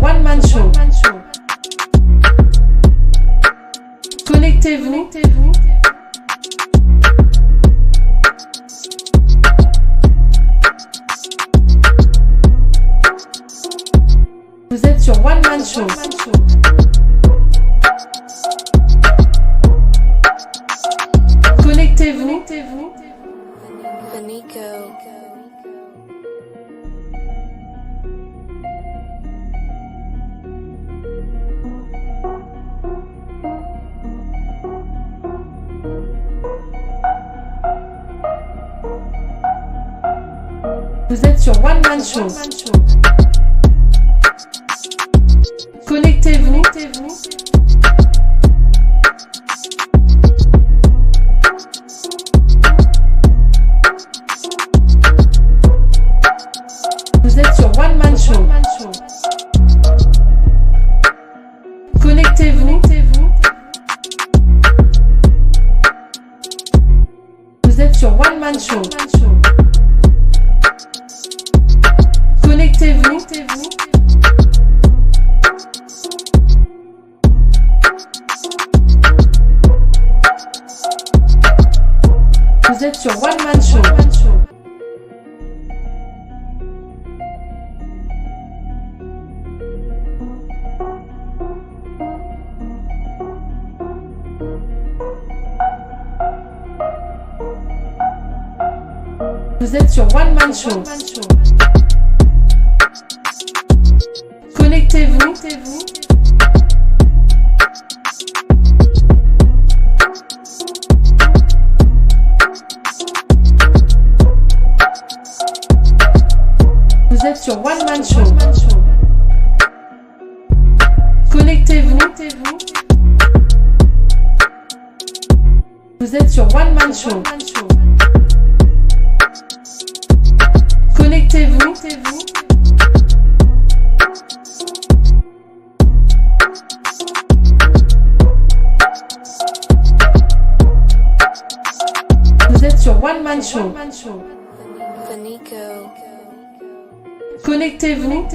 One Man Show. Connectez-vous. Vous êtes sur One Man Show. Connectez-vous. Vous êtes sur One Man Show. Connectez-vous. Vous êtes sur One Man Show. Connectez-vous. Vous êtes sur One Man Show. Connectez-vous. Vous êtes sur One Man Show. Vous êtes sur One Man Show. Connectez-vous. Vous êtes sur One Man Show. Connectez-vous. Vous êtes sur One Man Show. Connectez-vous. Vous êtes sur One Man Show. Connectez-vous.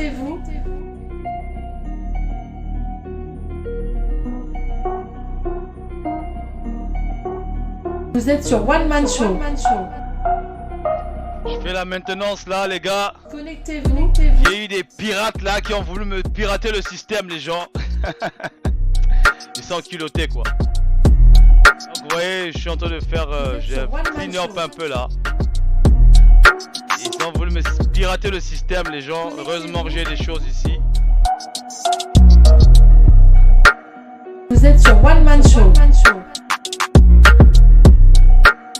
Vous êtes sur One Man Show. Je fais la maintenance là, les gars. Connectez-vous. Il y a eu des pirates là qui ont voulu me pirater le système, les gens. Ils sont culottés quoi. Donc vous voyez, je suis en train de faire, j'ai clean up un peu là. Ils ont voulu me pirater le système, les gens. Heureusement que j'ai des choses ici. Vous êtes sur One Man Show.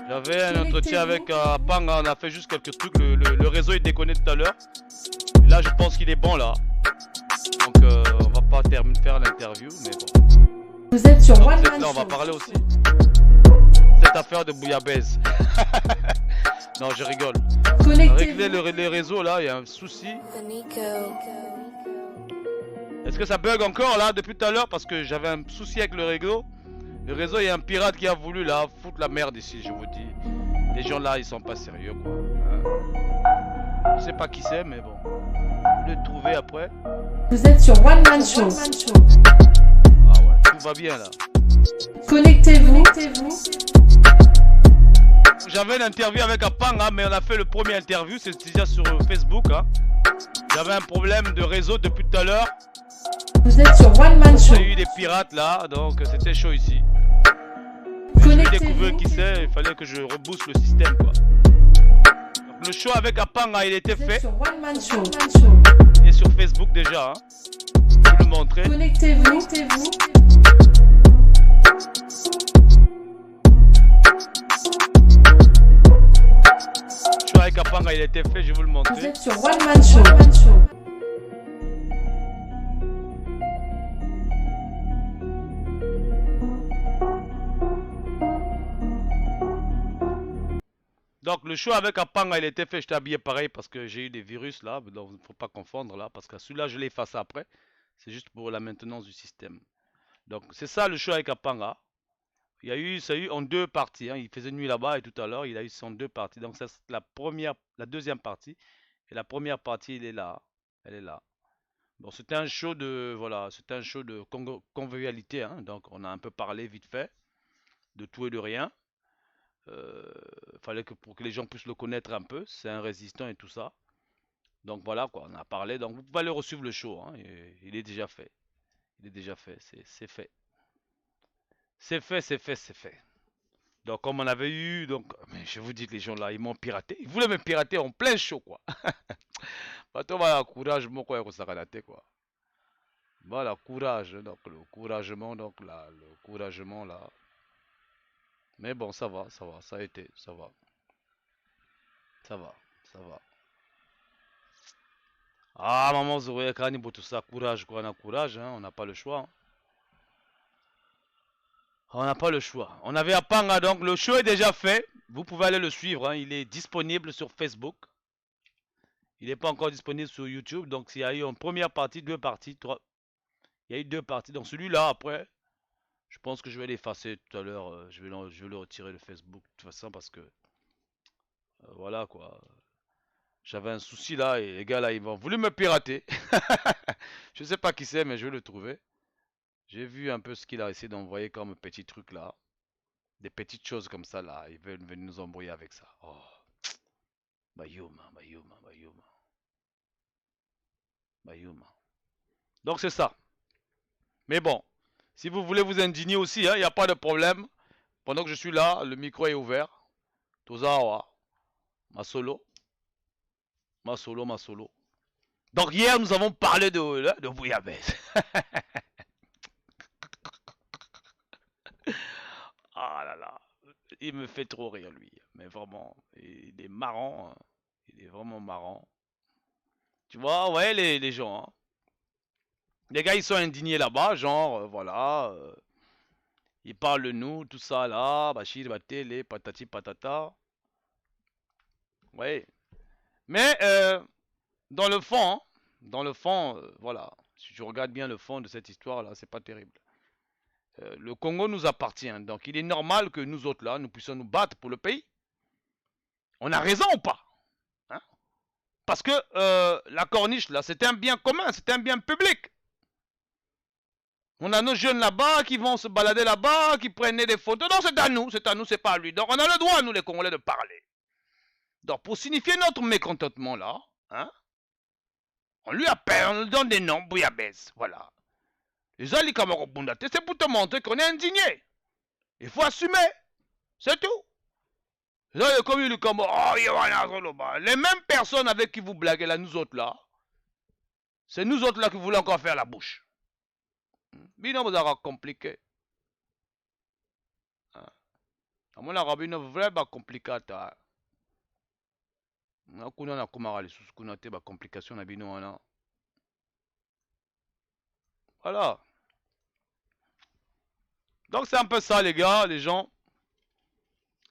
J'avais un entretien avec Panga, on a fait juste quelques trucs. Le réseau est déconné tout à l'heure. Là, je pense qu'il est bon là. Donc, on va pas faire l'interview, mais bon. Vous êtes sur Donc, One Man là, on Show. va parler aussi. Cette affaire de bouillabaisse. Non, je rigole. Régler le réseau là, il y a un souci. Est-ce que ça bug encore là depuis tout à l'heure? Parce que j'avais un souci avec le réseau. Le réseau, il y a un pirate qui a voulu là foutre la merde ici, je vous dis. Les gens là, ils sont pas sérieux quoi. Je sais pas qui c'est, mais bon. Je vais le trouver après. Vous êtes sur One Man Show. Ah ouais, tout va bien là. Connectez-vous. J'avais une interview avec Apanga, mais on a fait le premier interview, c'est déjà sur Facebook. Hein. J'avais un problème de réseau depuis tout à l'heure. Vous êtes sur One Man Show. J'ai eu des pirates là, donc c'était chaud ici. J'ai découvert qui c'est, il fallait que je rebooste le système quoi. Donc, le show avec Apanga, il était fait. Sur One Man Show. Il est sur Facebook déjà. Hein. Je vais vous le montrer. Connectez-vous. Le show avec Apanga, il était fait, je vais vous le Vous montrer. êtes sur One Man Show. Donc le show avec Apanga il était fait, j'étais habillé pareil parce que j'ai eu des virus là, donc il ne faut pas confondre là, parce que celui-là je l'ai effacé après, c'est juste pour la maintenance du système. Donc c'est ça le show avec Apanga. Il y a eu, ça a eu en deux parties, hein. Il faisait nuit là-bas et tout à l'heure il a eu en deux parties. Donc ça c'est la deuxième partie. Et la première partie elle est là, elle est là. Bon, c'était un show de, voilà, c'était un show de convivialité, hein, donc on a un peu parlé vite fait de tout et de rien. Euh, Fallait que pour que les gens puissent le connaître un peu, c'est un résistant et tout ça. Donc voilà quoi, on a parlé. Donc vous pouvez aller resuivre le show, hein, il est déjà fait. Il est déjà fait, c'est fait. C'est fait, c'est fait, c'est fait. Donc comme on avait eu, donc, mais je vous dis que les gens là, ils m'ont piraté. Ils voulaient me pirater en plein show quoi. Bah toi, voilà, courage, mon quoi, quoi. Voilà, courage, donc le couragement, donc là, le couragement là. Mais bon, ça va, ça a été, ça va, ça va. Ah, maman Zoé, Kani, tout ça, courage, quoi, on a courage, hein, on n'a pas le choix, hein. On n'a pas le choix. On avait à Panga, donc le show est déjà fait. Vous pouvez aller le suivre, hein, il est disponible sur Facebook. Il n'est pas encore disponible sur YouTube, donc il y a eu une première partie, deux parties, trois. Il y a eu deux parties. Donc celui-là, après, je pense que je vais l'effacer tout à l'heure. Je vais le retirer de Facebook de toute façon parce que voilà quoi. J'avais un souci là et les gars là ils m'ont voulu me pirater. Je sais pas qui c'est mais je vais le trouver. J'ai vu un peu ce qu'il a essayé d'envoyer comme petit truc là. Des petites choses comme ça là. Ils veulent venir nous embrouiller avec ça. Oh, Bayuma, Bayuma, Bayuma, Bayuma. Donc c'est ça. Mais bon, si vous voulez vous indigner aussi, il n'y a pas de problème. Pendant que je suis là, le micro est ouvert. Tozawa, ma solo, ma solo, ma solo. Donc hier, nous avons parlé de Bouillabaisse. Ah là là, il me fait trop rire lui. Mais vraiment, il est marrant, hein. Il est vraiment marrant. Tu vois, ouais, les gens, hein. Les gars, ils sont indignés là-bas, genre, voilà. Ils parlent de nous, tout ça là, Bachir, Batele, patati patata. Ouais. Mais dans le fond, hein, voilà. Si tu regardes bien le fond de cette histoire-là, c'est pas terrible. Le Congo nous appartient, donc il est normal que nous autres là, nous puissions nous battre pour le pays. On a raison ou pas, hein? Parce que la corniche là, c'est un bien commun, c'est un bien public. On a nos jeunes là-bas qui vont se balader là-bas, qui prennent des photos. Non, c'est à nous, c'est pas à lui. Donc on a le droit, nous les Congolais, de parler. Donc pour signifier notre mécontentement là, hein, on lui appelle, on lui donne des noms, Bouillabaisse, voilà. Les Ali Kamarobundate, c'est pour te montrer qu'on est indigné. Il faut assumer, c'est tout. Comme il est comme, oh, les mêmes personnes avec qui vous blaguez là, nous autres là, c'est nous autres là qui voulons encore faire la bouche. Bino vous aura compliqué. À mon arabe, il ne vrai pas compliqué. Kuna na kumara les sous kuna te ba complication na bino wana. Voilà. Donc c'est un peu ça les gars, les gens.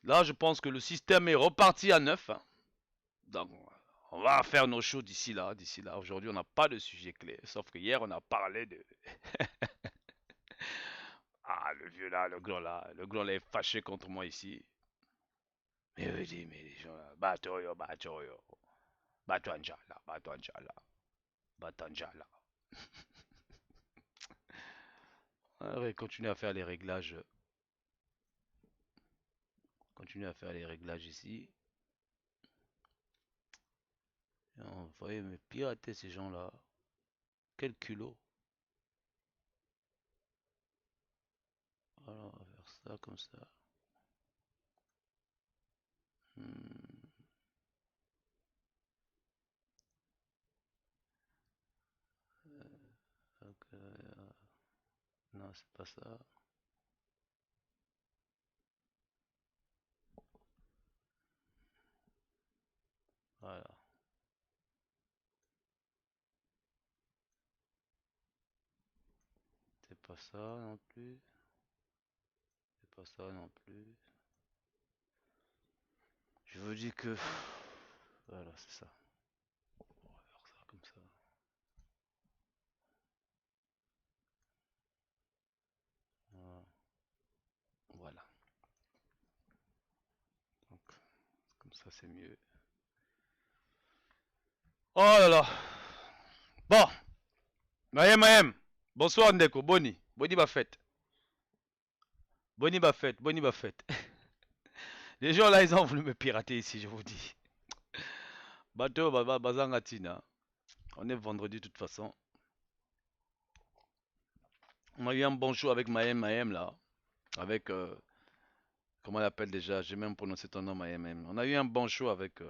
Là, je pense que le système est reparti à neuf, hein. Donc on va faire nos shows d'ici là, d'ici là. Aujourd'hui, on n'a pas de sujet clé, sauf que hier on a parlé de ah, le vieux là, le grand là est fâché contre moi ici. Mais oui, dit, mais les gens là, Batoyo, Batoyo, Batouanjala, Batouanjala, Batanjala. Ouais, continue à faire les réglages. Continue à faire les réglages ici. Et on va me pirater ces gens-là. Quel culot. Voilà, on va faire ça comme ça. Hmm, donc, non, c'est pas ça. Voilà. C'est pas ça non plus. C'est pas ça non plus. Je vous dis que... Voilà, c'est ça. On va faire ça comme ça. Voilà. Voilà. Donc, comme ça, c'est mieux. Oh là là. Bon. Mayem. Bonsoir Ndeko, Boni. Boni Bafet. Boni Bafet, Boni Bafet. Les gens là, ils ont voulu me pirater ici, je vous dis. Bateau, Bazangatina. On est vendredi de toute façon. On a eu un bon show avec Mayem là. Avec, comment on l'appelle déjà? J'ai même prononcé ton nom Mayem. On a eu un bon show avec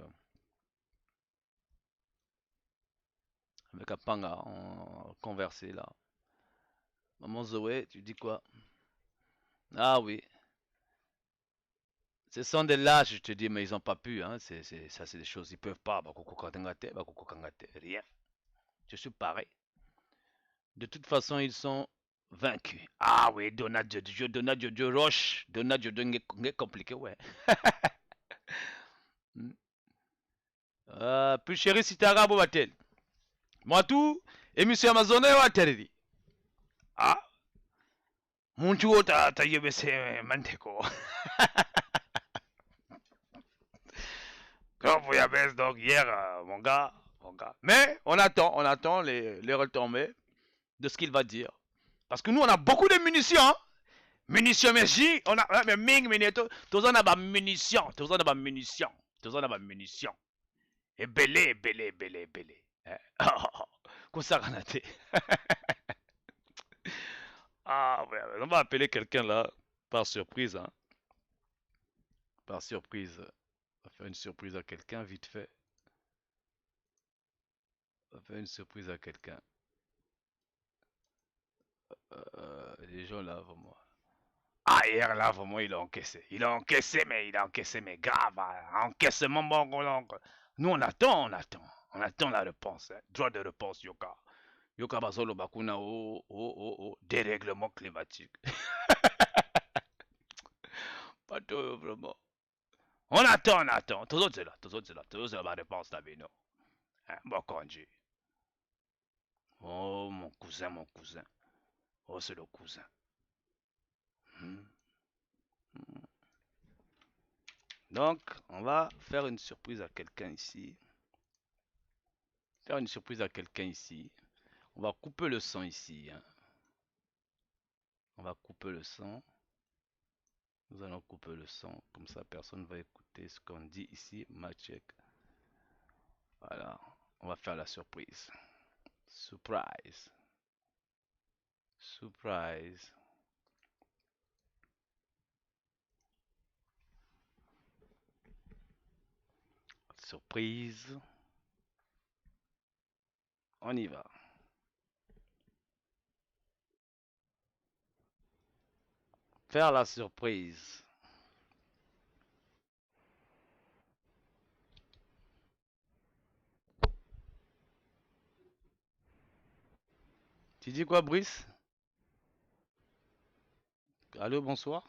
Apanga. On a conversé là. Maman Zoé, tu dis quoi? Ah oui. Ce sont des lâches, je te dis, mais ils n'ont pas pu. Hein. Ça, c'est des choses. Ils peuvent pas. Rien. Je suis pareil. De toute façon, ils sont vaincus. Ah oui, Donald Jojo Roche. Donald Jojo est compliqué, ouais. Puis chéri, si t'es arabe, va-t-elle? Moi tout, émission Amazon, va-t-elle? Ah, mon Dieu, t'as yébessé, Manteko. Comme vous y avez donc hier, mon gars. Mais on attend les retombées de ce qu'il va dire. Parce que nous, on a beaucoup de munitions. Hein? Munitions, merci. On a, mais ming, mineto. Tous on a pas munitions. Et belé. Comme ça, Ranaté. Ah, ouais, on va appeler quelqu'un là, par surprise. Hein? Par surprise. On va faire une surprise à quelqu'un, vite fait. On va faire une surprise à quelqu'un. Les gens là, vraiment. Ah, hier là, vraiment, il a encaissé. Mais grave. Hein. Encaissement, bon. Nous, on attend. On attend la réponse. Hein. Droit de réponse, Yoka. Yoka Basolo Bakuna, dérèglement climatique. Pas tout, vraiment. On attend. Toujours c'est là. Toujours c'est la réponse, là, Bino. Hein, bon congé. Oh, mon cousin. Oh, c'est le cousin. Hmm. Donc, on va faire une surprise à quelqu'un ici. On va couper le son ici. Hein. On va couper le son. Nous allons couper le son. Comme ça, personne ne va écouter ce qu'on dit ici. Check. Voilà. On va faire la surprise. Surprise. On y va. Faire la surprise. Tu dis quoi, Brice? Allô, bonsoir.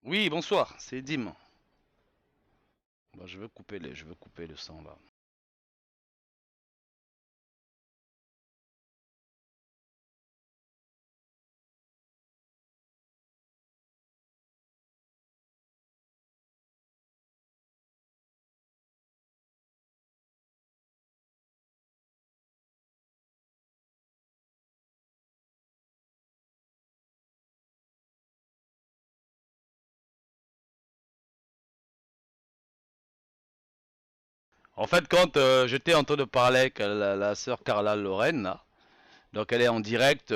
Oui, bonsoir, c'est Dim. Bon, je vais couper le son là. En fait, quand j'étais en train de parler avec la sœur Carla Lorraine, là, donc elle est en direct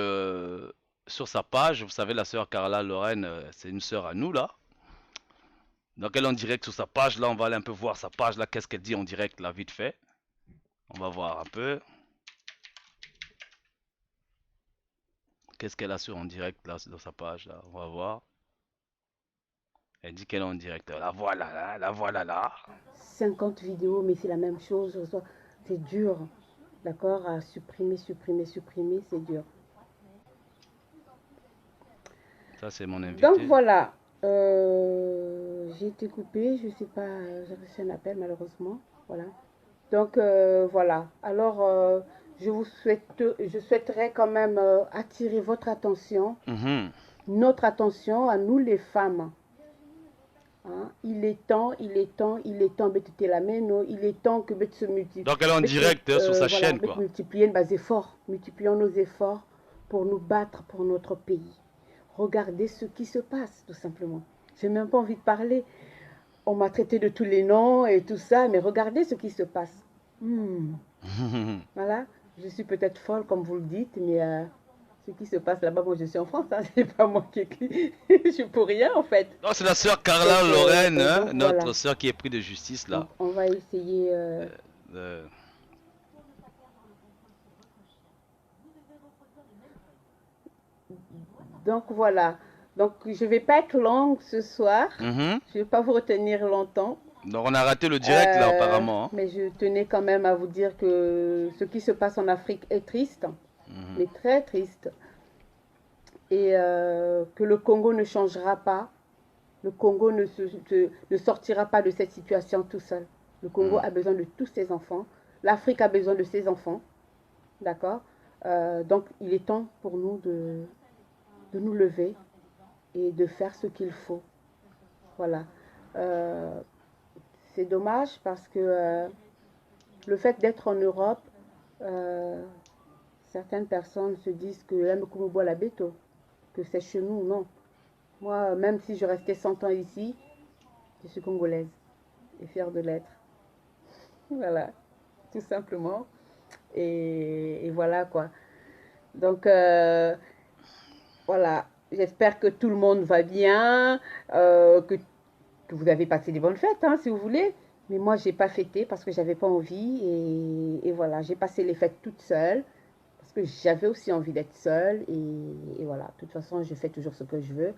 sur sa page. Vous savez, la sœur Carla Lorraine, c'est une sœur à nous là. Donc elle est en direct sur sa page. Là, on va aller un peu voir sa page là. Qu'est-ce qu'elle dit en direct là, vite fait. On va voir un peu. Qu'est-ce qu'elle a sur en direct là, dans sa page là. On va voir. Elle dit qu'elle est en direct. La voilà là. 50 vidéos, mais c'est la même chose. C'est dur, d'accord, à supprimer, c'est dur. Ça, c'est mon invité. Donc voilà, j'ai été coupée, je sais pas, j'ai reçu un appel malheureusement, voilà. Donc voilà, alors je souhaiterais quand même attirer votre attention, notre attention à nous les femmes. Hein. Il est temps, il est temps, il est temps, bête la main, il est temps que bête se multiplie. Donc elle est en direct hein, sur sa Voilà, chaîne bête quoi. multiplier nos efforts, multiplions nos efforts pour nous battre pour notre pays. Regardez ce qui se passe, tout simplement. J'ai même pas envie de parler. On m'a traité de tous les noms et tout ça, mais regardez ce qui se passe. Voilà, je suis peut-être folle comme vous le dites, mais ce qui se passe là-bas, moi je suis en France, hein, c'est pas moi qui écris, je suis pour rien en fait. Non, c'est la sœur Carla Donc, Lorraine, hein, donc, notre voilà. sœur qui est prise de justice là. Donc, on va essayer. Euh, Donc voilà. Donc je vais pas être longue ce soir. mhm. Je vais pas vous retenir longtemps. Donc on a raté le direct là apparemment. Hein. Mais je tenais quand même à vous dire que ce qui se passe en Afrique est triste, Mhm. mais très triste. Et que le Congo ne changera pas. Le Congo ne sortira pas de cette situation tout seul. Le Congo a besoin de tous ses enfants. L'Afrique a besoin de ses enfants. D'accord. Donc il est temps pour nous de nous lever et de faire ce qu'il faut. Voilà. C'est dommage parce que le fait d'être en Europe, certaines personnes se disent que la béto, que c'est chez nous. Non. Moi, même si je restais 100 ans ici, je suis congolaise et fière de l'être. Voilà, tout simplement. Et voilà quoi. Donc, voilà, j'espère que tout le monde va bien, que vous avez passé des bonnes fêtes, hein, si vous voulez. Mais moi, j'ai pas fêté parce que j'avais pas envie. Et voilà, j'ai passé les fêtes toute seule parce que j'avais aussi envie d'être seule. Et voilà, de toute façon, je fais toujours ce que je veux.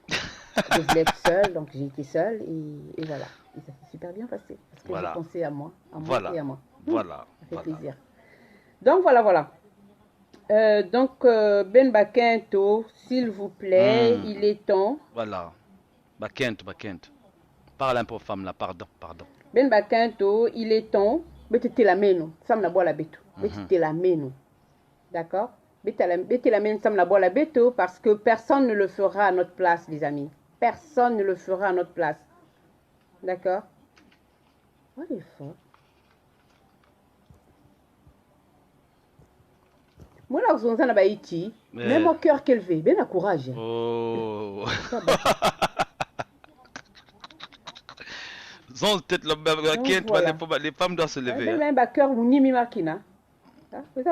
Je voulais être seule, donc j'ai été seule. Et voilà, et ça s'est super bien passé parce que Voilà. j'ai pensé à moi Voilà. et à moi. Voilà. Ça fait Voilà. plaisir. Donc voilà, voilà. Ben Bakinto, s'il vous plaît, il est temps. Voilà. Bakent, Bakent. Parle un peu aux femmes là, pardon, pardon. Ben Bakinto, il est temps. Bete la meno, sam na bois la beto. Bete la meno. D'accord? Bete la meno, sam na bois la beto, parce que personne ne le fera à notre place, les amis. Personne ne le fera à notre place. D'accord? Oh, il est fort. Moi, là, on s'en a baïti. Même au cœur qu'elle veut, ben à courage. Oh. Zon peut-être Bakent, voilà. les femmes doivent se lever. Hein. Même à cœur, ou ni mi makina. Et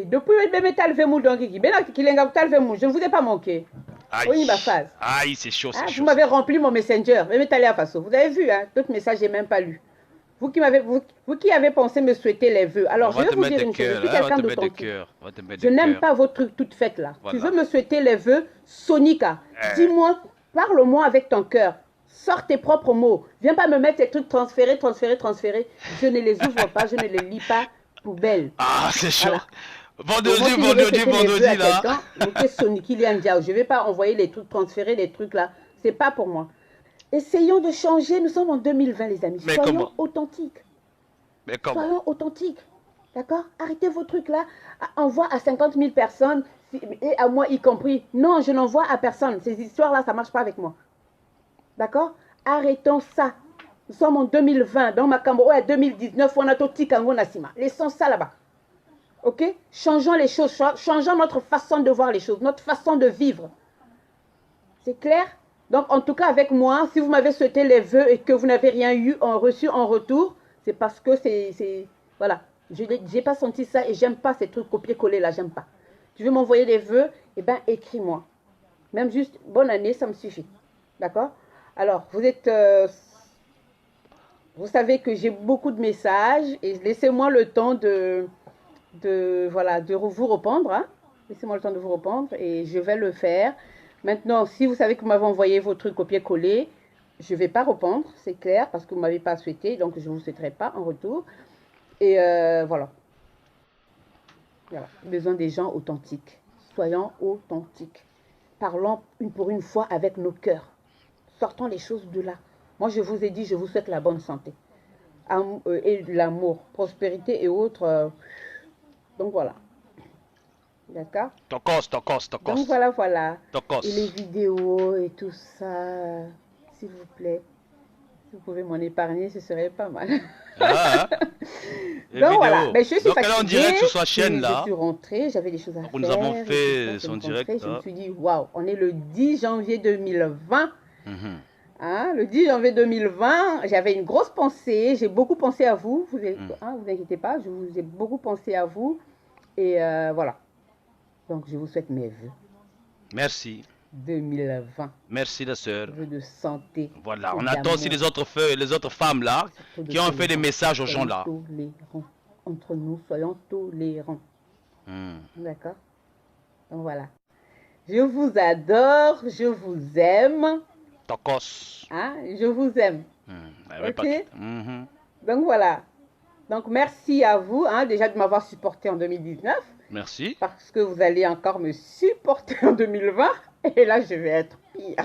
depuis je ne vous ai pas manqué. Aïe, aïe c'est chaud, c'est chaud. Vous m'avez rempli mon messenger. Vous avez vu, hein, d'autres messages, je n'ai même pas lu. Vous qui avez pensé me souhaiter les vœux. Alors, je vais vous dire une chose. Je suis quelqu'un d'authentique. Je n'aime pas vos trucs toutes faites là. Voilà. Tu veux me souhaiter les vœux, Sonica. Dis-moi, parle-moi avec ton cœur. Sors tes propres mots. Viens pas me mettre ces trucs transférés. Je ne les ouvre pas, je ne les lis pas. Poubelle. Ah, c'est chaud. Voilà. Vendredi là. Je vais pas envoyer les trucs transférés, les trucs là. C'est pas pour moi. Essayons de changer. Nous sommes en 2020, les amis. Mais soyons authentiques. Mais comment? Soyons authentiques. D'accord? Arrêtez vos trucs là. Envoie à 50 000 personnes et à moi y compris. Non, je n'envoie à personne. Ces histoires là, ça marche pas avec moi. D'accord? Arrêtons ça. Nous sommes en 2020, dans ma Cameroun, 2019, on a tout Tikango Nassima. Laissons ça là-bas. Ok? Changeons les choses, changeons notre façon de voir les choses, notre façon de vivre. C'est clair? Donc, en tout cas, avec moi, si vous m'avez souhaité les vœux et que vous n'avez rien reçu en retour, c'est parce que c'est. Voilà. Je n'ai pas senti ça et j'aime pas ces trucs copier-coller là, j'aime pas. Tu veux m'envoyer des vœux? Eh bien, écris-moi. Même juste bonne année, ça me suffit. D'accord? Alors, vous êtes. Vous savez que j'ai beaucoup de messages et laissez-moi le temps de vous répondre. Hein. Laissez-moi le temps de vous répondre et je vais le faire. Maintenant, si vous savez que vous m'avez envoyé vos trucs copier-coller, je ne vais pas répondre, c'est clair, parce que vous ne m'avez pas souhaité, donc je ne vous souhaiterai pas en retour. Et voilà. Besoin des gens authentiques. Soyons authentiques. Parlons pour une fois avec nos cœurs. Sortons les choses de là. Moi, je vous ai dit, je vous souhaite la bonne santé. Et de l'amour, prospérité et autres. Donc, voilà. D'accord? Tokos. Donc, voilà. Tokos. Et les vidéos et tout ça. s'il vous plaît. Si vous pouvez m'en épargner, ce serait pas mal. Ah, hein. Les Donc vidéos. voilà, mais je suis Donc elle est en fatiguée. direct sur sa chaîne Je là. suis rentrée, j'avais des choses à Donc, faire. nous avons et tout fait ça, je son me direct, rentrais, Je me hein. suis dit, waouh, on est le 10 janvier 2020. Mhm. Hein, le 10 janvier 2020, j'avais une grosse pensée. J'ai beaucoup pensé à vous. Vous inquiétez pas, je vous ai beaucoup pensé à vous. Et voilà. Donc je vous souhaite mes vœux. Merci. 2020. Merci la sœur. Vœux de santé. Voilà, et on attend aussi d'amour. les autres femmes là Surtout de qui ont fait des tolérance. messages aux gens Soyons là. tolérants. Entre nous, soyons tolérants. Hmm. D'accord? Donc voilà. Je vous adore, je vous aime. Tokos. Hein? Je vous aime. Elle veut pas Ok? quitter. Mhm. Donc voilà. Donc merci à vous hein, déjà de m'avoir supporté en 2019 Merci. parce que vous allez encore me supporter en 2020 et là je vais être pire.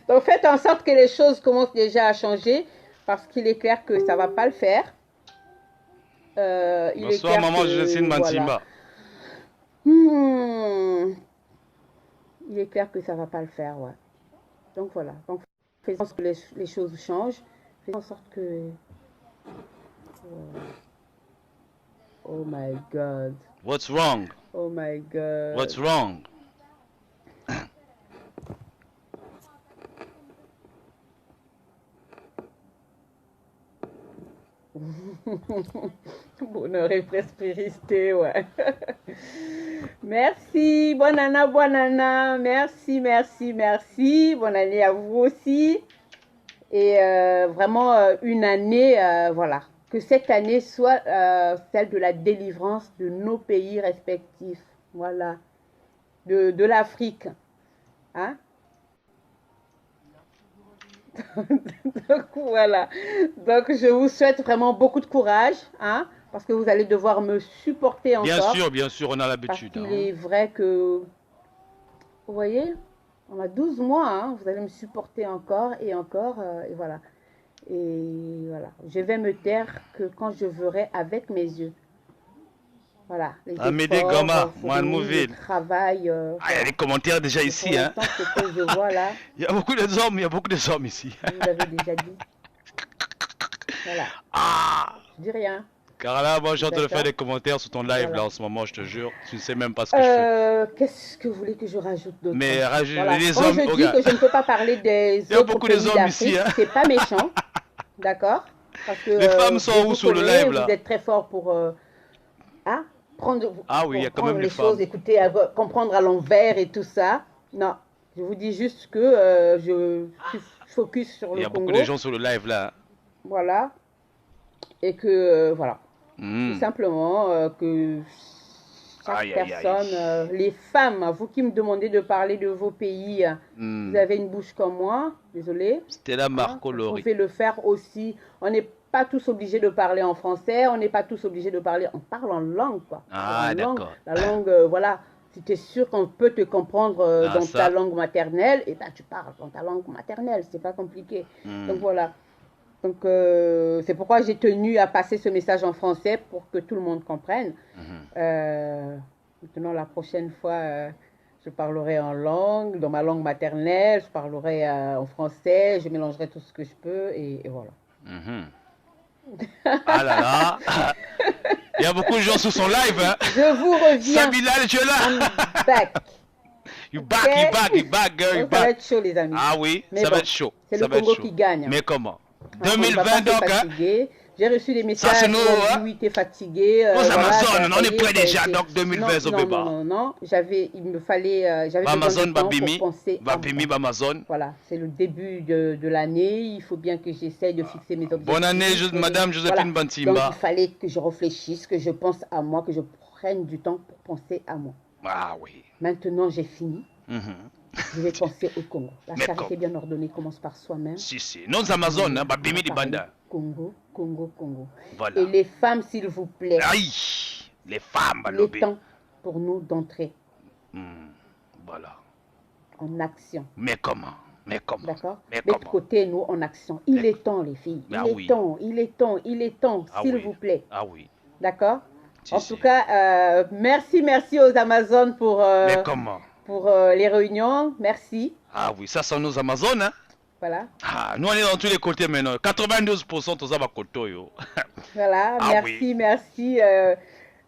Donc faites en sorte que les choses commencent déjà à changer parce qu'il est clair que ça va pas le faire. Il est Bonsoir clair maman que, Jocelyne voilà. Mantimba. Il est clair que ça va pas le faire, ouais. Donc voilà. Donc faisons en sorte que les choses changent. Faisons en sorte que... Oh my God. What's wrong? Oh my God. What's wrong? Bonheur et prospérité, ouais. Merci, bonne année, merci, merci, merci. Bonne année à vous aussi. Et vraiment une année, voilà. Que cette année soit celle de la délivrance de nos pays respectifs. Voilà. De l'Afrique. Hein? Donc voilà. Donc je vous souhaite vraiment beaucoup de courage, hein, parce que vous allez devoir me supporter encore. Bien sûr, on a Parce l'habitude. qu'il Hein. est vrai que, vous voyez, on a 12 mois, hein, vous allez me supporter encore, et voilà. Et voilà. Je vais me taire que quand je verrai avec mes yeux. Voilà. Les Amédée efforts Gama, fournis, Mouville. le travail. Ah, il y a des commentaires déjà ici. Hein. Ce que je vois là, Il y a beaucoup d'hommes, il y a beaucoup d'hommes ici. je vous l'avez déjà dit. Voilà. Ah! Je dis rien. Car là, moi, j'ai en train de faire D'accord. des commentaires sur ton live Voilà. là en ce moment, je te jure. Tu ne sais même pas ce que je fais. Qu'est-ce que vous voulez que je rajoute d'autre? Mais rajoute Voilà. les Quand hommes. je dis regarde. que je ne peux pas parler des Il y a autres beaucoup de pays hommes ici, d'Afrique, hein. c'est pas méchant, d'accord? Parce que Les femmes sont je où vous sur le connais, live, là? Vous êtes très fort pour prendre, Ah oui, il y a quand prendre même les des femmes. choses, écouter, comprendre à l'envers et tout ça. Non, je vous dis juste que je suis focus sur Il y le a beaucoup Congo, de gens sur le live là. voilà, et que voilà. Hmm. Tout simplement que chaque Aïe, aïe, aïe. personne, les femmes, vous qui me demandez de parler de vos pays, Hmm. vous avez une bouche comme moi, désolé. Stella Marco Vous Lori. pouvez le faire aussi. On n'est pas tous obligés de parler en français, on n'est pas tous obligés de parler, on parle en langue quoi. Ah, En langue. d'accord. La langue, voilà. Si tu es sûr qu'on peut te comprendre Ah, dans ça. ta langue maternelle, et ben tu parles dans ta langue maternelle, c'est pas compliqué. Hmm. Donc voilà. Donc c'est pourquoi j'ai tenu à passer ce message en français pour que tout le monde comprenne. Mhm. Maintenant la prochaine fois, je parlerai en langue, dans ma langue maternelle, je parlerai en français, je mélangerai tout ce que je peux et voilà. Mhm. Ah là là. Il y a beaucoup de gens sur son live. Hein. Je vous reviens. Sabila, tu es là. I'm back. You back, you back, girl, you Donc, ça va back. être chaud les amis. Ah oui, Mais ça va bon, être chaud. c'est Ça le va être Congo chaud. qui gagne. Mais comment? On va 2020 pas se donc, hein. fatiguer. J'ai reçu des messages c'est nous, qui m'ont hein. dit oui, t'es fatigué. Nos voilà, Amazon, ça on en y est prêt déjà, c'est- donc 2020 au non, Béba. non. Il me fallait, j'avais besoin Amazon, de temps Babimi, pour penser à Babimi, moi. Amazon. Voilà, c'est le début de l'année. Il faut bien que j'essaye de fixer mes objectifs. Bonne année, Madame Joséphine Donc Bantimba. il fallait que je réfléchisse, que je pense à moi, que je prenne du temps pour penser à moi. Ah oui. Maintenant, j'ai fini. Mhm. Je vais penser au Congo. La Mais charité comme- bien ordonnée commence par soi-même. Si. Nos Amazon, hein, Babimi di Parler Banda. Congo. Voilà. Et les femmes, s'il vous plaît, Aïe. Les femmes, il est lobby. temps pour nous d'entrer Voilà. en action. Mais comment? D'accord? Mais Mettre comment? côté nous en action. Il est temps, les filles. Ah Il est oui. temps, Ah s'il oui. vous plaît. Ah oui. D'accord? Si, En si. tout cas, merci aux Amazones Mais comment? pour les réunions. Merci. Ah oui, ça sont nos Amazones, hein. Voilà. Ah, nous on est dans tous les côtés maintenant. 92% tous à côté, yo. Voilà. Ah Merci, oui. merci.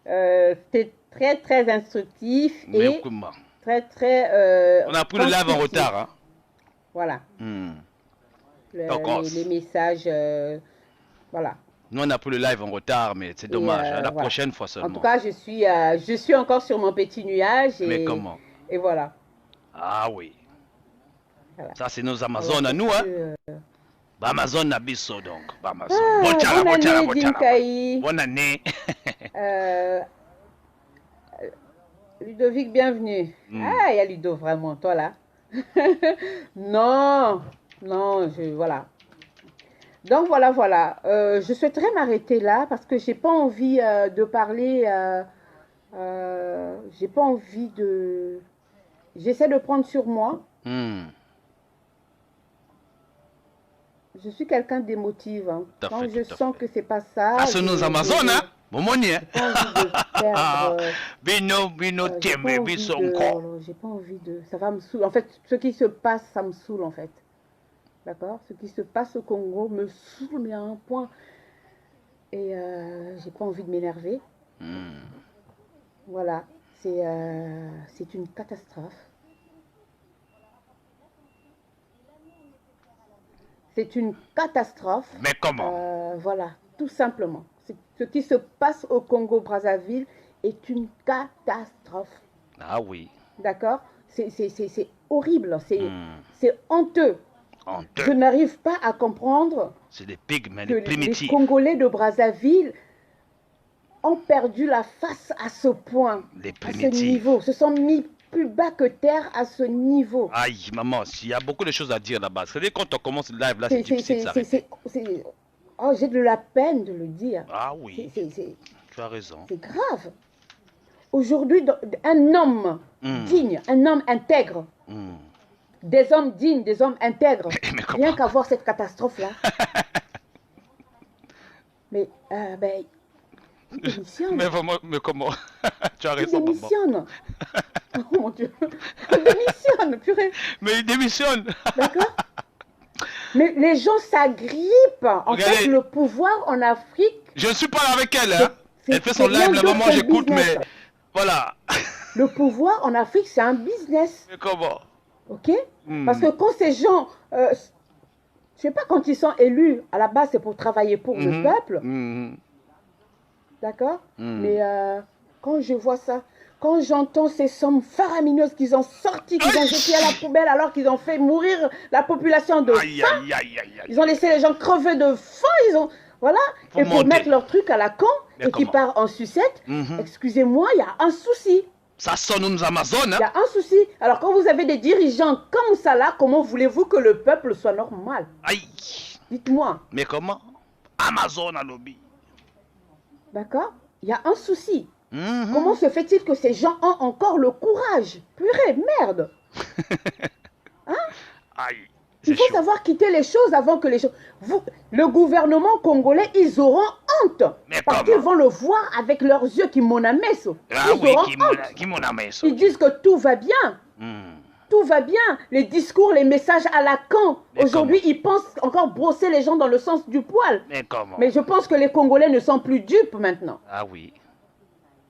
C'était très, très instructif Mais et comment? très, très On a pris le live en constructif. retard, hein. Voilà. Hmm. Le- Donc, on- les messages. Voilà. Nous on a pris le live en retard, mais c'est Et, dommage, hein. La voilà. prochaine fois En seulement. tout cas, je suis encore sur mon petit nuage Mais comment? et voilà. Ah oui. Voilà. Ça c'est nos Alors, Amazones à nous, sur hein. ce, Bah Amazon Nabiso donc. Bah Amazon. Ah, Bochala, bonne bochala, année, bochala. Dinkaï. Bonne année. Euh, Ludovic, bienvenue. Hmm. Ah, il y a Ludo, vraiment, toi là. Non, non, voilà. Donc voilà, voilà. Je souhaiterais m'arrêter là parce que j'ai pas envie de parler. J'ai pas envie de. J'essaie de prendre sur moi. Hmm. Je suis quelqu'un d'émotive. Hein. Tout à Quand fait, je tout à sens fait. que c'est pas ça. Ça c'est nos Amazones, hein. Bon monnier. J'ai pas envie de perdre. Bino, bino, J'ai tiembe, pas envie biso de. encore. J'ai pas envie de. Ça va me saouler. En fait, ce qui se passe, ça me saoule en fait. D'accord? Ce qui se passe au Congo me saoule, mais à un point. Et j'ai pas envie de m'énerver. Hmm. Voilà. C'est une catastrophe. C'est une catastrophe. Mais comment? Voilà, tout simplement. Ce qui se passe au Congo-Brazzaville est une catastrophe. Ah oui. D'accord? C'est horrible. Hmm. C'est honteux. En Je deux. n'arrive pas à comprendre C'est des pygmées, que des les primitifs. Congolais de Brazzaville ont perdu la face à ce point, Des à ce primitifs. niveau. Se sont mis plus bas que terre à ce niveau. Aïe, maman, il y a beaucoup de choses à dire là-bas. C'est-à-dire quand on commence le live là, c'est difficile de s'arrêter. Oh, j'ai de la peine de le dire. Ah oui, C'est tu as raison. grave. Aujourd'hui, un homme Hmm. digne, un homme intègre, Hmm. des hommes dignes, des hommes intègres, Mais comment? rien qu'à voir cette catastrophe-là. Mais, ben, il démissionne. Mais vraiment, mais comment? Tu as Il raison, maman. démissionne. Oh mon Dieu. Il démissionne, purée. Mais il démissionne. D'accord? Mais les gens s'agrippent. En Regardez. fait, le pouvoir en Afrique, Je ne suis pas là avec elle, hein. c'est- Elle fait c'est son rien live là-bas, d'autre moi qu'un j'écoute, business. mais voilà. le pouvoir en Afrique, c'est un business. Mais comment? OK? Hmm. Parce que quand ces gens, je sais pas, quand ils sont élus, à la base, c'est pour travailler pour le Mhm. peuple. Mhm. D'accord? Mhm. Mais quand je vois ça, quand j'entends ces sommes faramineuses qu'ils ont sorties, qu'ils ont jetées à la poubelle alors qu'ils ont fait mourir la population de Aïe, faim, aïe, aïe, aïe, aïe. ils ont laissé les gens crever de faim, ils ont... Voilà, Faut et pour monter. mettre leur truc à la con Mais et qui comment? part en sucette, Mhm. excusez-moi, il y a un souci. Ça sonne aux Amazones, Il y hein. a un souci. Alors quand vous avez des dirigeants comme ça là, comment voulez-vous que le peuple soit normal? Aïe. Dites-moi, Mais comment? Amazon à lobby. d'accord? Il y a un souci. Mhm. Comment se fait-il que ces gens ont encore le courage? Purée, merde! Aïe. Il C'est faut chaud. savoir quitter les choses avant que les choses... le gouvernement congolais, ils auront honte. Mais Parce comment? qu'ils vont le voir avec leurs yeux qui m'ont amesso. Ah Ils oui, auront honte. qui m'en a mis ça. Ils disent que tout va bien. Hmm. Tout va bien. Les discours, les messages à la con. Mais Aujourd'hui, ils pensent encore brosser les gens dans le sens du poil. Mais comment? Mais je pense que les Congolais ne sont plus dupes maintenant. Ah oui.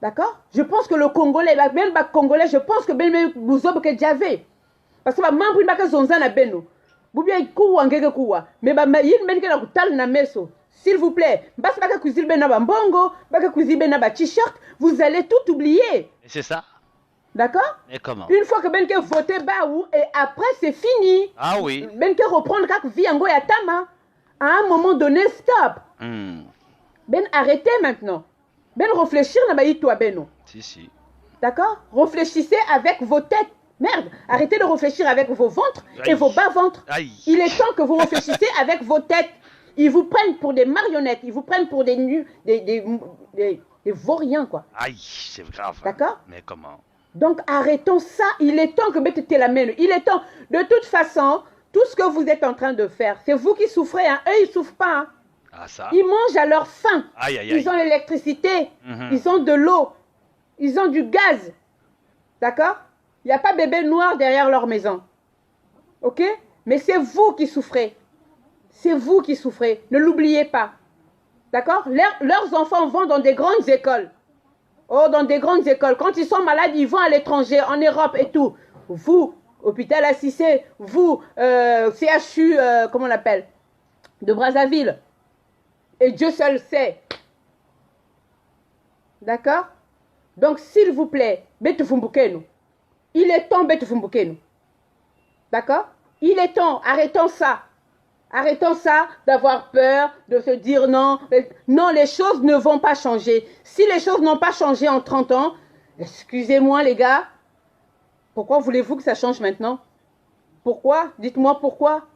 D'accord? Je pense que le Congolais, même le Congolais, je pense que ben Bouzob que Djavé. Parce que membre il m'a zonza na beno. Boubia ikuwa ngeke kuwa. Mais ba yin men ke na kutal na meso. S'il vous plaît, bas baka kuzil ben na ba mbongo, baka kuzil ben na ba t-shirt, vous allez tout oublier. Et c'est ça? D'accord? Mais comment? Une fois que ben ke voté baou et après c'est fini. Ah oui. Ben ke reprendre kak vie yango ya tama. À un moment donné, stop. Hmm. Ben arrêtez maintenant. Ben réfléchir na ba yitwa beno. Si. D'accord? Réfléchissez avec vos têtes. Merde, arrêtez de réfléchir avec vos ventres et Aïe. vos bas-ventres. Aïe. Il est temps que vous réfléchissez avec vos têtes. Ils vous prennent pour des marionnettes, ils vous prennent pour des nus, des vauriens, quoi. Aïe, c'est grave. hein. D'accord? Mais comment? Donc arrêtons ça. Il est temps que mettez la main. Il est temps. De toute façon, tout ce que vous êtes en train de faire, c'est vous qui souffrez. Hein. Eux, ils ne souffrent pas. Hein. Ah ça? Ils mangent à leur faim. Aïe, aïe, aïe. Ils ont l'électricité. Mhm. Ils ont de l'eau. Ils ont du gaz. D'accord? Il n'y a pas bébé noir derrière leur maison. Ok? Mais c'est vous qui souffrez. C'est vous qui souffrez. Ne l'oubliez pas. D'accord? Leurs enfants vont dans des grandes écoles. Oh, dans des grandes écoles. Quand ils sont malades, ils vont à l'étranger, en Europe et tout. Vous, hôpital Assissé, vous, CHU, comment on l'appelle? De Brazzaville. Et Dieu seul sait. D'accord? Donc, s'il vous plaît, Betufumbukenu. Il est temps, Betufumbukenu. D'accord? Il est temps, arrêtons ça. Arrêtons ça d'avoir peur, de se dire non. Non, les choses ne vont pas changer. Si les choses n'ont pas changé en 30 ans, excusez-moi les gars, pourquoi voulez-vous que ça change maintenant? Pourquoi? Dites-moi pourquoi.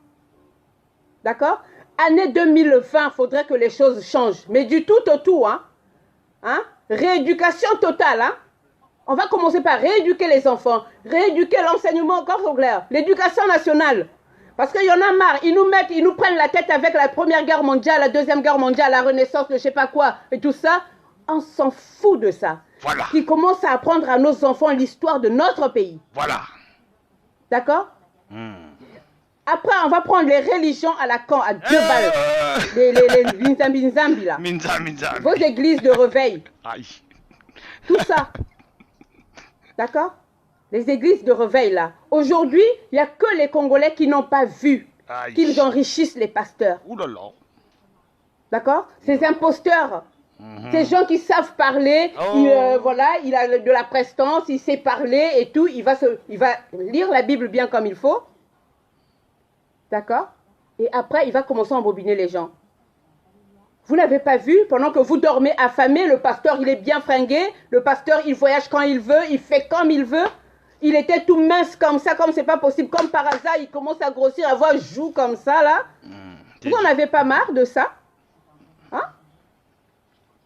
D'accord? Année 2020, il faudrait que les choses changent. Mais du tout au tout, hein? Hein? Rééducation totale, hein? On va commencer par rééduquer les enfants, rééduquer l'enseignement scolaire, l'éducation nationale. Parce qu'il y en a marre, ils nous prennent la tête avec la Première Guerre mondiale, la Deuxième Guerre mondiale, la Renaissance, je sais pas quoi, et tout ça. On s'en fout de ça. Voilà. Qui commence à apprendre à nos enfants l'histoire de notre pays. Voilà. D'accord? Après, on va prendre les religions à la con, à 2 balles. Les Nzambi là. Minzam. Vos églises de réveil. Aïe. Tout ça. D'accord? Les églises de réveil là. Aujourd'hui, il n'y a que les Congolais qui n'ont pas vu Aïe. qu'ils enrichissent les pasteurs. Ouh là là. D'accord? Ces imposteurs. Ces gens qui savent parler, Oh. voilà, il a de la prestance, il sait parler et tout, il va lire la Bible bien comme il faut. D'accord? Et après, il va commencer à embobiner les gens. Vous n'avez pas vu, pendant que vous dormez affamé, le pasteur, il est bien fringué, le pasteur, il voyage quand il veut, il fait comme il veut. Il était tout mince comme ça, comme c'est pas possible, comme par hasard, il commence à grossir, à avoir joue comme ça, là. Vous n'en avez pas marre de ça? Hein?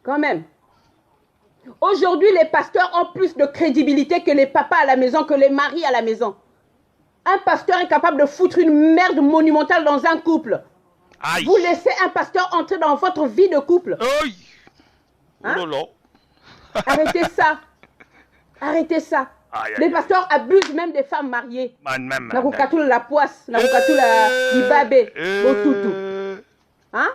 Quand même. Aujourd'hui, les pasteurs ont plus de crédibilité que les papas à la maison, que les maris à la maison. Un pasteur est capable de foutre une merde monumentale dans un couple. Aïe. Vous laissez un pasteur entrer dans votre vie de couple. Aïe. Hein? Ouh là là. Arrêtez ça. Arrêtez ça. Aïe, aïe, Les aïe. pasteurs abusent même des femmes mariées. Man. Nakukatula la poisse, nakukatula la ibabe, botutu. Hein?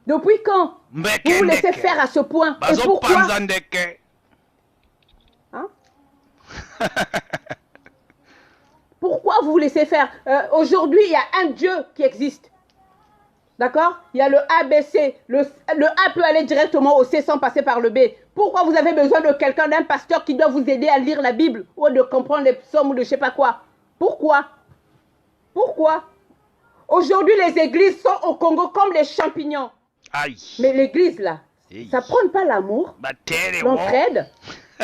Depuis quand? Vous vous laissez faire à ce point. Et pourquoi? Hein? Pourquoi vous vous laissez faire? Aujourd'hui, il y a un Dieu qui existe. D'accord? Il y a le ABC. Le A peut aller directement au C sans passer par le B. Pourquoi vous avez besoin de quelqu'un, d'un pasteur qui doit vous aider à lire la Bible ou de comprendre les psaumes ou de je sais pas quoi? Pourquoi? Pourquoi? Aujourd'hui, les églises sont au Congo comme les champignons. Aïe. Mais l'église, là, ça prône pas l'amour, l'entraide.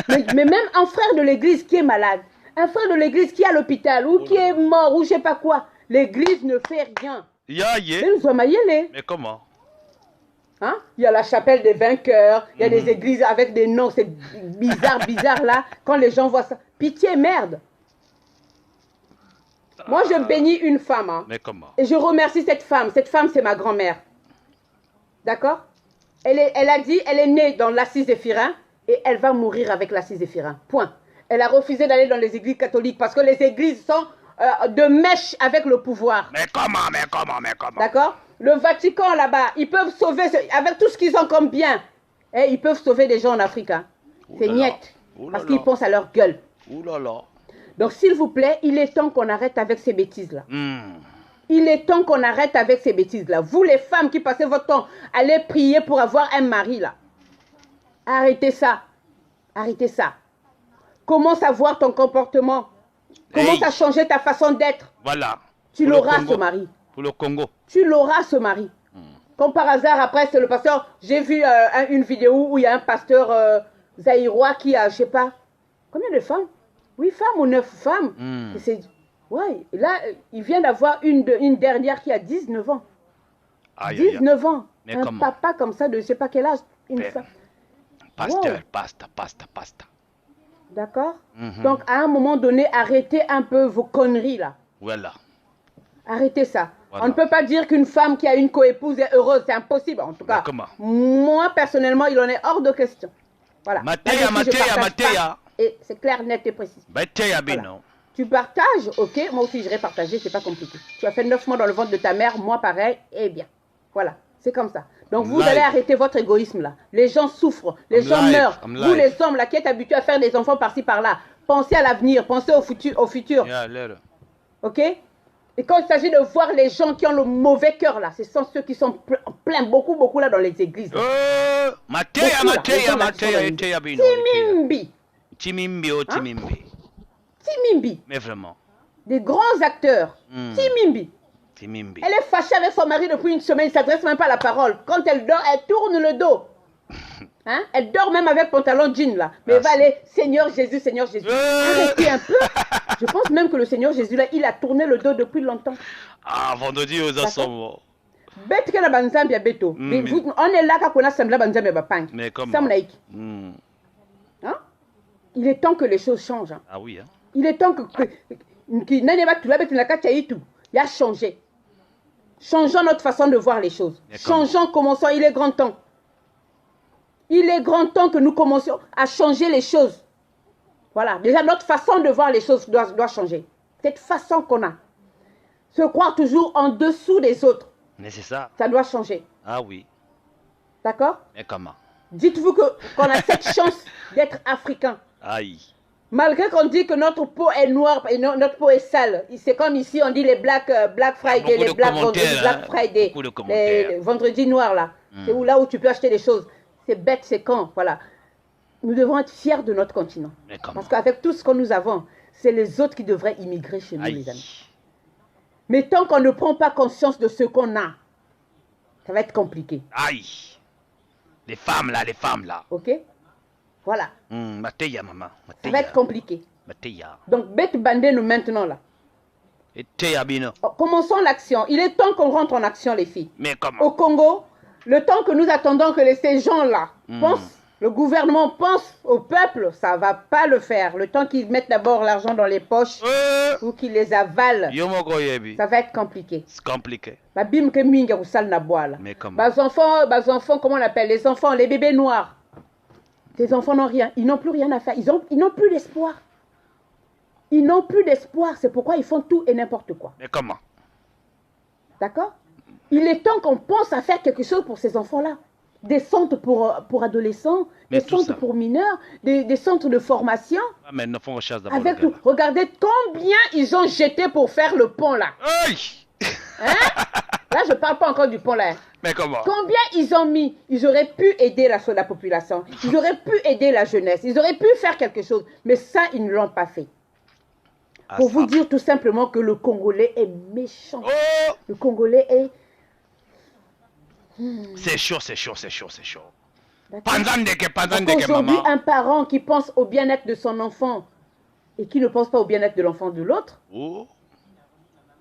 Mais même un frère de l'église qui est malade, un frère de l'église qui est à l'hôpital ou qui est mort ou je sais pas quoi, l'église ne fait rien. Mais comment? Hein? Il y a la chapelle des vainqueurs, il y a des églises avec des noms, c'est bizarre là, quand les gens voient ça. Pitié, merde. Moi, je bénis une femme. Hein, mais comment? et je remercie cette femme. Cette femme, c'est ma grand-mère. D'accord? Elle a dit, elle est née dans l'Assise Zéphirin et elle va mourir avec l'Assise Zéphirin. Point. Elle a refusé d'aller dans les églises catholiques parce que les églises sont de mèche avec le pouvoir. Mais comment? D'accord? Le Vatican là-bas, ils peuvent sauver, avec tout ce qu'ils ont comme bien, et ils peuvent sauver des gens en Afrique. Hein. C'est niette. Parce qu'ils pensent à leur gueule. Ouh là là. Donc s'il vous plaît, il est temps qu'on arrête avec ces bêtises-là. Il est temps qu'on arrête avec ces bêtises-là. Vous les femmes qui passez votre temps à aller prier pour avoir un mari là. Arrêtez ça. Arrêtez ça. Commence à voir ton comportement. Commence à changer ta façon d'être. Voilà. Tu l'auras ce mari. Pour le Congo. Tu l'auras ce mari. Comme par hasard, après, c'est le pasteur. J'ai vu une vidéo où il y a un pasteur zaïrois qui a, je sais pas, combien de femmes? 8 femmes ou 9 femmes. Ouais, là, il vient d'avoir une dernière qui a 19 ans. 19 ans. Mais un comment? papa comme ça de je sais pas quel âge. Une femme. Pasteur, Wow. pasta. D'accord? Donc, à un moment donné, arrêtez un peu vos conneries là. Voilà. Arrêtez ça. Voilà. On ne peut pas dire qu'une femme qui a une coépouse est heureuse. C'est impossible. En tout cas, comment? moi, personnellement, il en est hors de question. Voilà. Matéa. et c'est clair, net et précis. Voilà. Tu partages, ok, moi aussi j'irai partager, c'est pas compliqué. Tu as fait 9 mois dans le ventre de ta mère, moi pareil, eh bien, voilà, c'est comme ça. Donc vous allez arrêter votre égoïsme là. Les gens souffrent, les gens meurent. Vous les hommes là qui êtes habitués à faire des enfants par-ci par-là, pensez à l'avenir, pensez au futur. Ok? Et quand il s'agit de voir les gens qui ont le mauvais cœur là, ce sont ceux qui sont pleins, beaucoup là dans les églises. Timimbi. Timimbi. Mais vraiment. Des grands acteurs. Timimbi. Elle est fâchée avec son mari depuis une semaine, il ne s'adresse même pas à la parole. Quand elle dort, elle tourne le dos. Hein? Elle dort même avec pantalon jean là. Mais elle va aller, Seigneur Jésus, Seigneur Jésus. Arrêtez un peu. Je pense même que le Seigneur Jésus là, il a tourné le dos depuis longtemps. Ah, vendredi aux assemblées. Bête que la banzambia beto. On est là quand on a semblé banzambia bapang. Mais comment? Hein? Il est temps que les choses changent. Hein? Ah oui. Hein? Il est temps que il a changé. Changeons notre façon de voir les choses. Changeons, commençons. Il est grand temps. Il est grand temps que nous commencions à changer les choses. Voilà. Déjà, notre façon de voir les choses doit changer. Cette façon qu'on a. Se croire toujours en dessous des autres. Mais c'est ça. Ça doit changer. Ah oui. D'accord? Mais comment? Dites-vous qu'on a cette chance d'être africain. Aïe. Malgré qu'on dit que notre peau est noire et notre peau est sale. C'est comme ici, on dit les Black Friday, les Black Vendredi, Black Friday, les vendredis noirs là. C'est là où tu peux acheter des choses. C'est bête, c'est quand, voilà. Nous devons être fiers de notre continent. Parce qu'avec tout ce que nous avons, c'est les autres qui devraient immigrer chez nous, les amis. Mais tant qu'on ne prend pas conscience de ce qu'on a, ça va être compliqué. Aïe. Les femmes là. Ok? Voilà. Mateya, maman. Ça va être compliqué. Mateya. Donc, bête bandé nous maintenant là. Commençons l'action. Il est temps qu'on rentre en action, les filles. Mais comment? Au Congo, le temps que nous attendons que ces gens-là pensent, le gouvernement pense au peuple, ça ne va pas le faire. Le temps qu'ils mettent d'abord l'argent dans les poches ou qu'ils les avalent, ça va être compliqué. C'est compliqué. Mais comment? Enfants, comment on appelle? Les enfants, les bébés noirs. Ces enfants n'ont rien. Ils n'ont plus rien à faire. Ils n'ont plus d'espoir. Ils n'ont plus d'espoir. C'est pourquoi ils font tout et n'importe quoi. Mais comment? D'accord? Il est temps qu'on pense à faire quelque chose pour ces enfants-là. Des centres pour adolescents, des centres pour mineurs, des centres de formation. Ah, mais ne font avec tout. Regardez combien ils ont jeté pour faire le pont là. Aïe! Hein? Là, je ne parle pas encore du pont là. Mais comment? Combien ils ont mis? Ils auraient pu aider la population. Ils auraient pu aider la jeunesse. Ils auraient pu faire quelque chose. Mais ça, ils ne l'ont pas fait. Pour vous dire tout simplement que le Congolais est méchant. Oh! Le Congolais est... C'est chaud. Aujourd'hui, un parent qui pense au bien-être de son enfant et qui ne pense pas au bien-être de l'enfant de l'autre,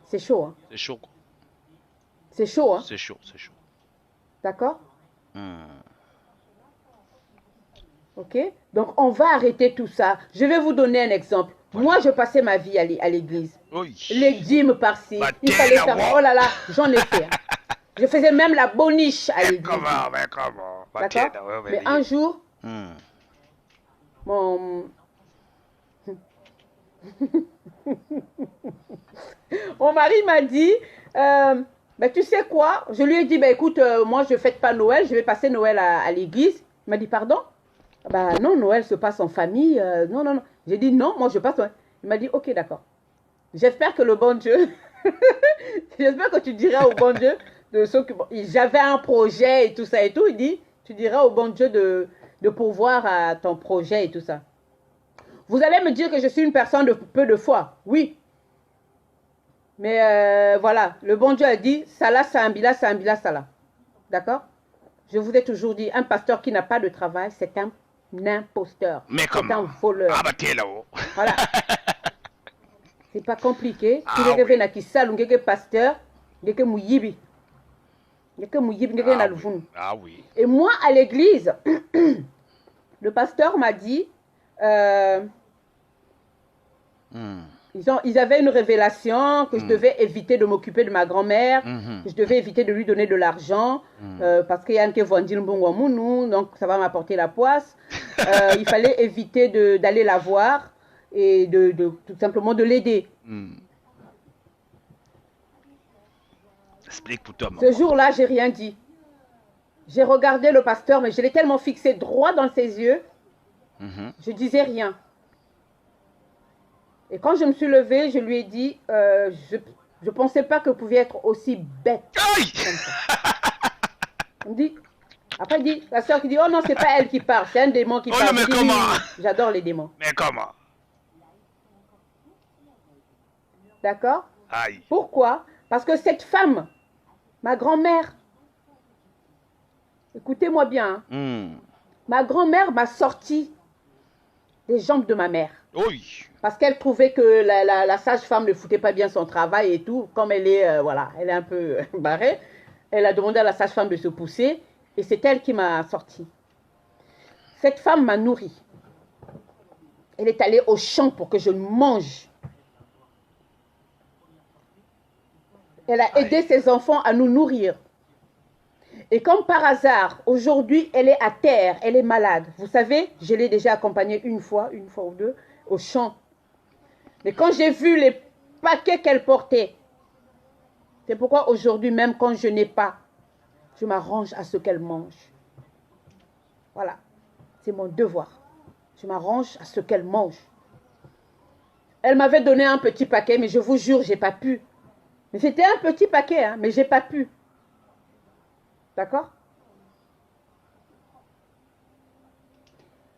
c'est chaud. Hein? C'est chaud. C'est chaud. Hein? C'est chaud. D'accord? Ok? Donc, on va arrêter tout ça. Je vais vous donner un exemple. Moi, je passais ma vie à l'église. Les dîmes par-ci. Il fallait faire... Oh là là, j'en ai fait. Je faisais même la boniche à l'église. Comment? D'accord? Mais un jour, mon mari m'a dit, bah, tu sais quoi? Je lui ai dit, bah, écoute, moi, je ne fête pas Noël, je vais passer Noël à l'église. Il m'a dit, pardon? Bah non, Noël se passe en famille. Non. J'ai dit, non, moi, je passe Noël. Il m'a dit, ok, d'accord. J'espère que le bon Dieu, j'espère que tu diras au bon Dieu, j'avais un projet et tout ça et tout. Il dit, tu diras au bon Dieu de pourvoir à ton projet et tout ça. Vous allez me dire que je suis une personne de peu de foi. Oui. Mais voilà, le bon Dieu a dit, Salah, Sambila, Salah. D'accord? Je vous ai toujours dit, un pasteur qui n'a pas de travail, c'est un imposteur. C'est un voleur. Ah, bah, t'es là-haut. Voilà. C'est pas compliqué. Tu veux que tu pasteur, tu mouyibi. Ah oui. Et moi, à l'église, le pasteur m'a dit, Ils avaient une révélation que je devais éviter de m'occuper de ma grand-mère, que je devais éviter de lui donner de l'argent, parce qu'il y a un qui vendit le bon mounou, donc ça va m'apporter la poisse. Il fallait éviter d'aller la voir et tout simplement de l'aider. Explique pour toi, maman. Ce jour-là, j'ai rien dit. J'ai regardé le pasteur, mais je l'ai tellement fixé droit dans ses yeux, je disais rien. Et quand je me suis levée, je lui ai dit, je ne pensais pas que vous pouviez être aussi bête. Aïe! Comme ça. On me dit, après il dit, la soeur qui dit, oh non, c'est pas elle qui parle, c'est un démon qui Oh parle. non, mais Je dis, comment? oui, j'adore les démons. Mais comment? D'accord? Aïe. Pourquoi? Parce que cette femme, ma grand-mère, écoutez-moi bien, hein, ma grand-mère m'a sorti des jambes de ma mère. Oui. Parce qu'elle trouvait que la sage-femme ne foutait pas bien son travail et tout. Comme elle est, voilà, elle est un peu barrée, elle a demandé à la sage-femme de se pousser et c'est elle qui m'a sorti. Cette femme m'a nourri. Elle est allée au champ pour que je mange. Elle a aidé ses enfants à nous nourrir. Et comme par hasard, aujourd'hui, elle est à terre, elle est malade. Vous savez, je l'ai déjà accompagnée une fois ou deux, au champ. Mais quand j'ai vu les paquets qu'elle portait, c'est pourquoi aujourd'hui, même quand je n'ai pas, je m'arrange à ce qu'elle mange. Voilà, c'est mon devoir. Je m'arrange à ce qu'elle mange. Elle m'avait donné un petit paquet, mais je vous jure, je n'ai pas pu. Mais c'était un petit paquet, hein, mais je n'ai pas pu. D'accord?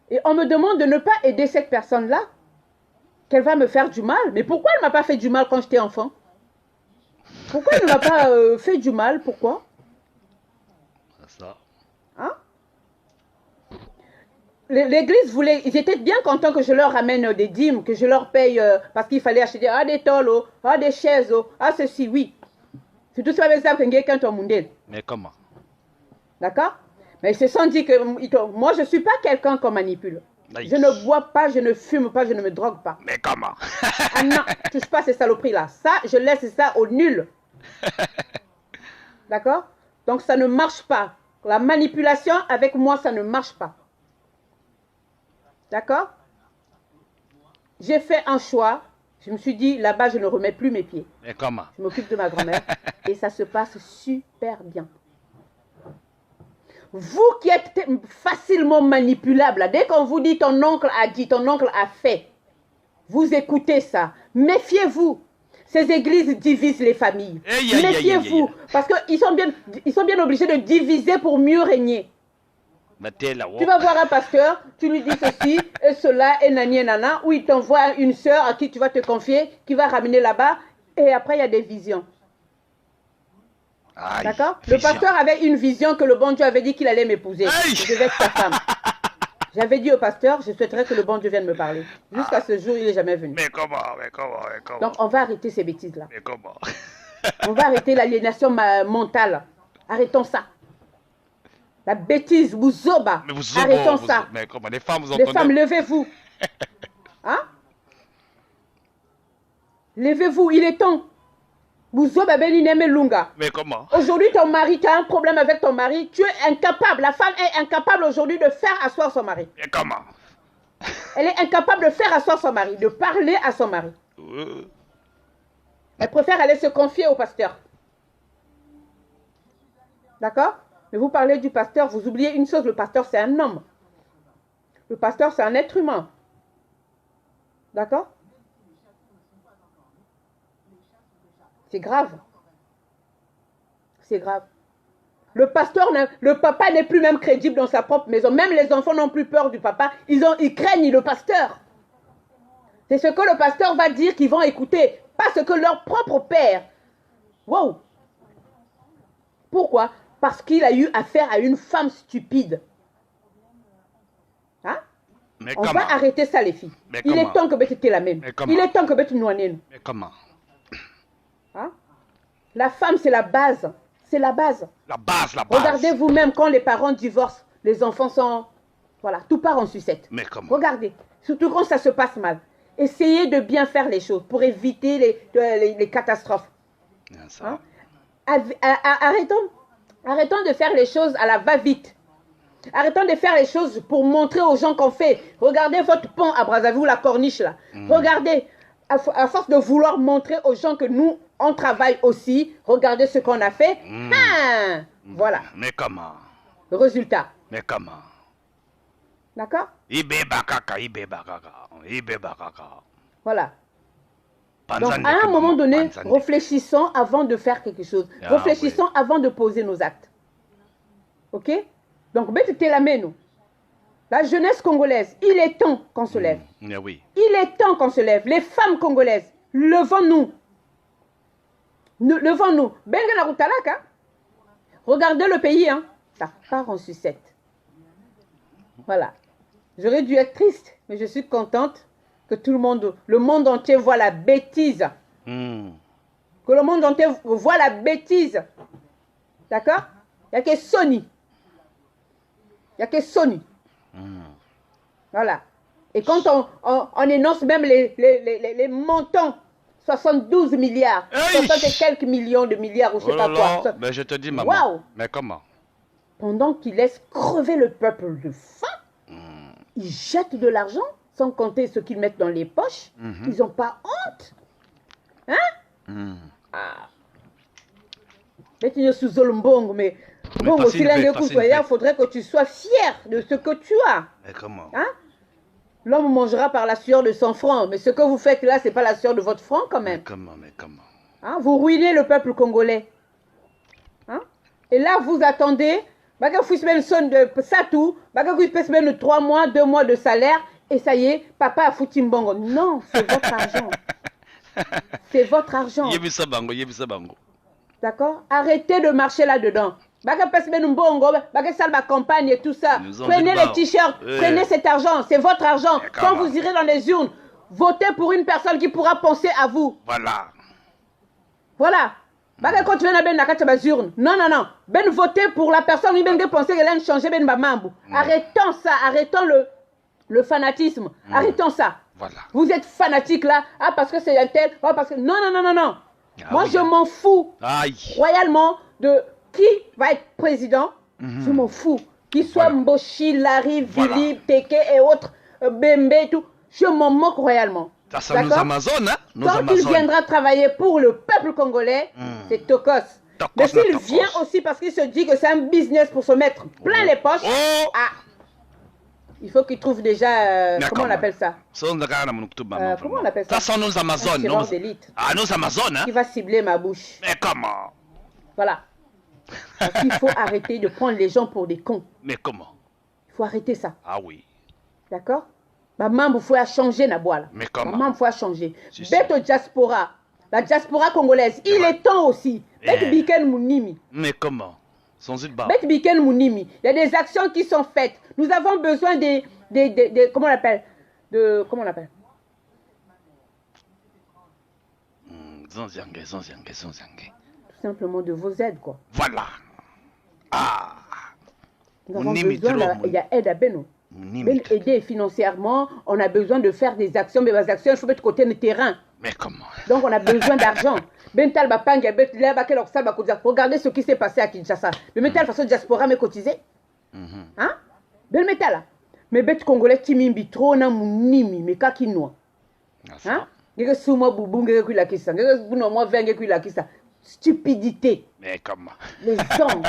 Et on me demande de ne pas aider cette personne-là, qu'elle va me faire du mal. Mais pourquoi elle ne m'a pas fait du mal quand j'étais enfant? Pourquoi elle ne m'a pas fait du mal? Pourquoi? C'est ça. Hein? L'église voulait, ils étaient bien contents que je leur ramène des dîmes, que je leur paye, parce qu'il fallait acheter des tolos, des chaises, ceci, oui. C'est tout ça, Mais comment? D'accord? Mais ils se sont dit que moi, je ne suis pas quelqu'un qu'on manipule. Aïe. Je ne bois pas, je ne fume pas, je ne me drogue pas. Mais comment? Ah non, touche pas ces saloperies-là. Ça, je laisse ça au nul. D'accord? Donc, ça ne marche pas. La manipulation, avec moi, ça ne marche pas. D'accord? J'ai fait un choix. Je me suis dit, là-bas, je ne remets plus mes pieds. Mais comment? Je m'occupe de ma grand-mère et ça se passe super bien. Vous qui êtes facilement manipulable, là, dès qu'on vous dit ton oncle a dit, ton oncle a fait, vous écoutez ça. Méfiez-vous. Ces églises divisent les familles. Aïe, aïe, aïe, Méfiez-vous. aïe, aïe. Parce qu'ils sont bien obligés de diviser pour mieux régner. Mais t'es là, Tu vas voir un pasteur, tu lui dis ceci et cela et nani et nana, ou il t'envoie une sœur à qui tu vas te confier, qui va ramener là-bas, et après il y a des visions. Aïe, D'accord? Le vision. pasteur avait une vision que le bon Dieu avait dit qu'il allait m'épouser. Aïe! Je devais être sa femme. J'avais dit au pasteur, je souhaiterais que le bon Dieu vienne me parler. Jusqu'à ce jour, il n'est jamais venu. Mais comment? Mais comment? Mais comment? Donc on va arrêter ces bêtises-là. Mais comment? On va arrêter l'aliénation mentale. Arrêtons ça. La bêtise, Bouzoba. Mais vous Arrêtons ça. Mais comment? Les femmes, vous Les entendez? femmes, levez-vous. Hein? Levez-vous, il est temps. Bouzoba Belineme Lunga. Mais comment? Aujourd'hui, ton mari, tu as un problème avec ton mari, tu es incapable, la femme est incapable aujourd'hui de faire asseoir son mari. Mais comment? Elle est incapable de faire asseoir son mari, de parler à son mari. Elle préfère aller se confier au pasteur. D'accord? Mais vous parlez du pasteur, vous oubliez une chose, le pasteur c'est un homme. Le pasteur c'est un être humain. D'accord? C'est grave. C'est grave. Le pasteur, le papa n'est plus même crédible dans sa propre maison. Même les enfants n'ont plus peur du papa. Ils craignent le pasteur. C'est ce que le pasteur va dire qu'ils vont écouter. Pas ce que leur propre père. Wow. Pourquoi? Parce qu'il a eu affaire à une femme stupide. Hein? Mais On comment? va arrêter ça, les filles. Mais Il est comment? temps que tu étais la même. Mais comment? Il est temps que tu noies. Mais comment? Hein? La femme, c'est la base. C'est la base. La base, la base. Regardez vous-même quand les parents divorcent, les enfants sont... Voilà, tout part en sucette. Mais comment? Regardez, surtout quand ça se passe mal. Essayez de bien faire les choses pour éviter les catastrophes. Hein? Arrêtons de faire les choses à la va-vite. Arrêtons de faire les choses pour montrer aux gens qu'on fait. Regardez votre pont à Brazzaville, la corniche là. Regardez, à force de vouloir montrer aux gens que nous, on travaille aussi. Regardez ce qu'on a fait. Voilà. Mais comment? Le résultat. Mais comment? D'accord? Voilà. Donc, à un moment donné, réfléchissons avant de faire quelque chose. Réfléchissons avant de poser nos actes. Ok? Donc, la jeunesse congolaise, il est temps qu'on se lève. Oui. Il est temps qu'on se lève. Les femmes congolaises, levons-nous. Levons-nous. Regardez le pays, hein. Ça part en sucette. Voilà. J'aurais dû être triste, mais je suis contente que tout le monde entier voit la bêtise. Que le monde entier voit la bêtise. D'accord? Il n'y a que Sony. Il n'y a que Sony. Voilà. Et quand on énonce même les montants, 72 milliards, 60 et quelques millions de milliards, ou je ne sais pas quoi. Mais je te dis, maman. Wow. Mais comment? Pendant qu'ils laissent crever le peuple de faim, ils jettent de l'argent, sans compter ce qu'ils mettent dans les poches. Ils n'ont pas honte. Hein? Mais tu es sous Zolombong, mais bon, aussi il faudrait que tu sois fier de ce que tu as. Mais comment? Hein? L'homme mangera par la sueur de son front. Mais ce que vous faites là, ce n'est pas la sueur de votre front quand même. Mais comment? Hein? Vous ruinez le peuple congolais. Hein? Et là, vous attendez, baga vous faites son de Satou, baga vous faites 3 mois, 2 mois de salaire, et ça y est, papa a foutu mbongo. Non, c'est votre argent. C'est votre argent. D'accord? Arrêtez de marcher là-dedans. Baga pèse mbongo, baga salba campagne et tout ça. Prenez les t-shirts, prenez cet argent, c'est votre argent. Quand vous irez dans les urnes, votez pour une personne qui pourra penser à vous. Voilà. Voilà. Baga quand tu viens à ben nakata bazurne. Non. Ben votez pour la personne qui ben penser qu'elle a changé ben mambo. Arrêtons ça, arrêtons le fanatisme. Arrêtons ça. Voilà. Vous êtes fanatique là, parce que c'est un tel, parce que non. Moi je m'en fous royalement de qui va être président. Je m'en fous. Qu'il soit Mboshi, Larry, Vili, Teke et autres, Bembe et tout. Je m'en moque royalement. Ça sent nos Amazones, hein? Quand il viendra travailler pour le peuple congolais, c'est Tokos. Mais s'il vient aussi parce qu'il se dit que c'est un business pour se mettre plein les poches, il faut qu'il trouve déjà, comment on appelle ça? Comment on appelle ça? Ça sont nos Amazones. Nos Amazones, hein? Qui va cibler ma bouche. Mais comment? Voilà. Parce qu'il faut arrêter de prendre les gens pour des cons. Mais comment? Il faut arrêter ça. Ah oui. D'accord? Maman, il faut changer la boîte. Mais comment? Maman, il faut changer. Bête au diaspora. La diaspora congolaise, il est temps aussi. Bête Biken Mounimi. Mais comment? Bête Biken Mounimi. Il y a des actions qui sont faites. Nous avons besoin des comment on appelle? Comment on appelle? Tout simplement de vos aides, quoi. Voilà. Nous avons besoin, il y a aide à Beno. Même aider financièrement, on a besoin de faire des actions, mais les actions, il faut mettre côté le terrain. Mais comment? Donc on a besoin d'argent. Regardez ce qui s'est passé à Kinshasa. Le métal façon diaspora mais cotisé. Hein? Ben métal. Mais bête congolais timimbi trop na munimi mais kakinoa. Hein? Ngeke suma bubu ngeke kuila kisa. Ngeke buno mo venge kuila kisa. Stupidité. Mais comment? Les hommes.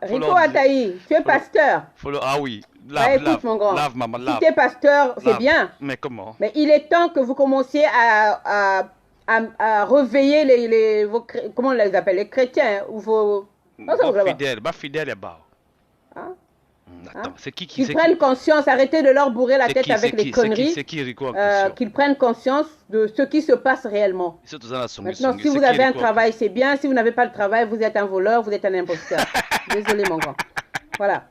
Rico Ataï, tu es pasteur. Ah oui. Écoute mon grand. Si tu es pasteur, c'est bien. Mais comment? Mais il est temps que vous commenciez à réveiller comment on les appelle, les chrétiens ou vos... fidèles là-bas. C'est qui qu'ils prennent conscience, arrêtez de leur bourrer la tête avec les conneries. C'est qui Rico? Qu'ils prennent conscience de ce qui se passe réellement. Maintenant, si vous avez un travail, c'est bien. Si vous n'avez pas de travail, vous êtes un voleur, vous êtes un imposteur. Désolé, mon grand. Voilà.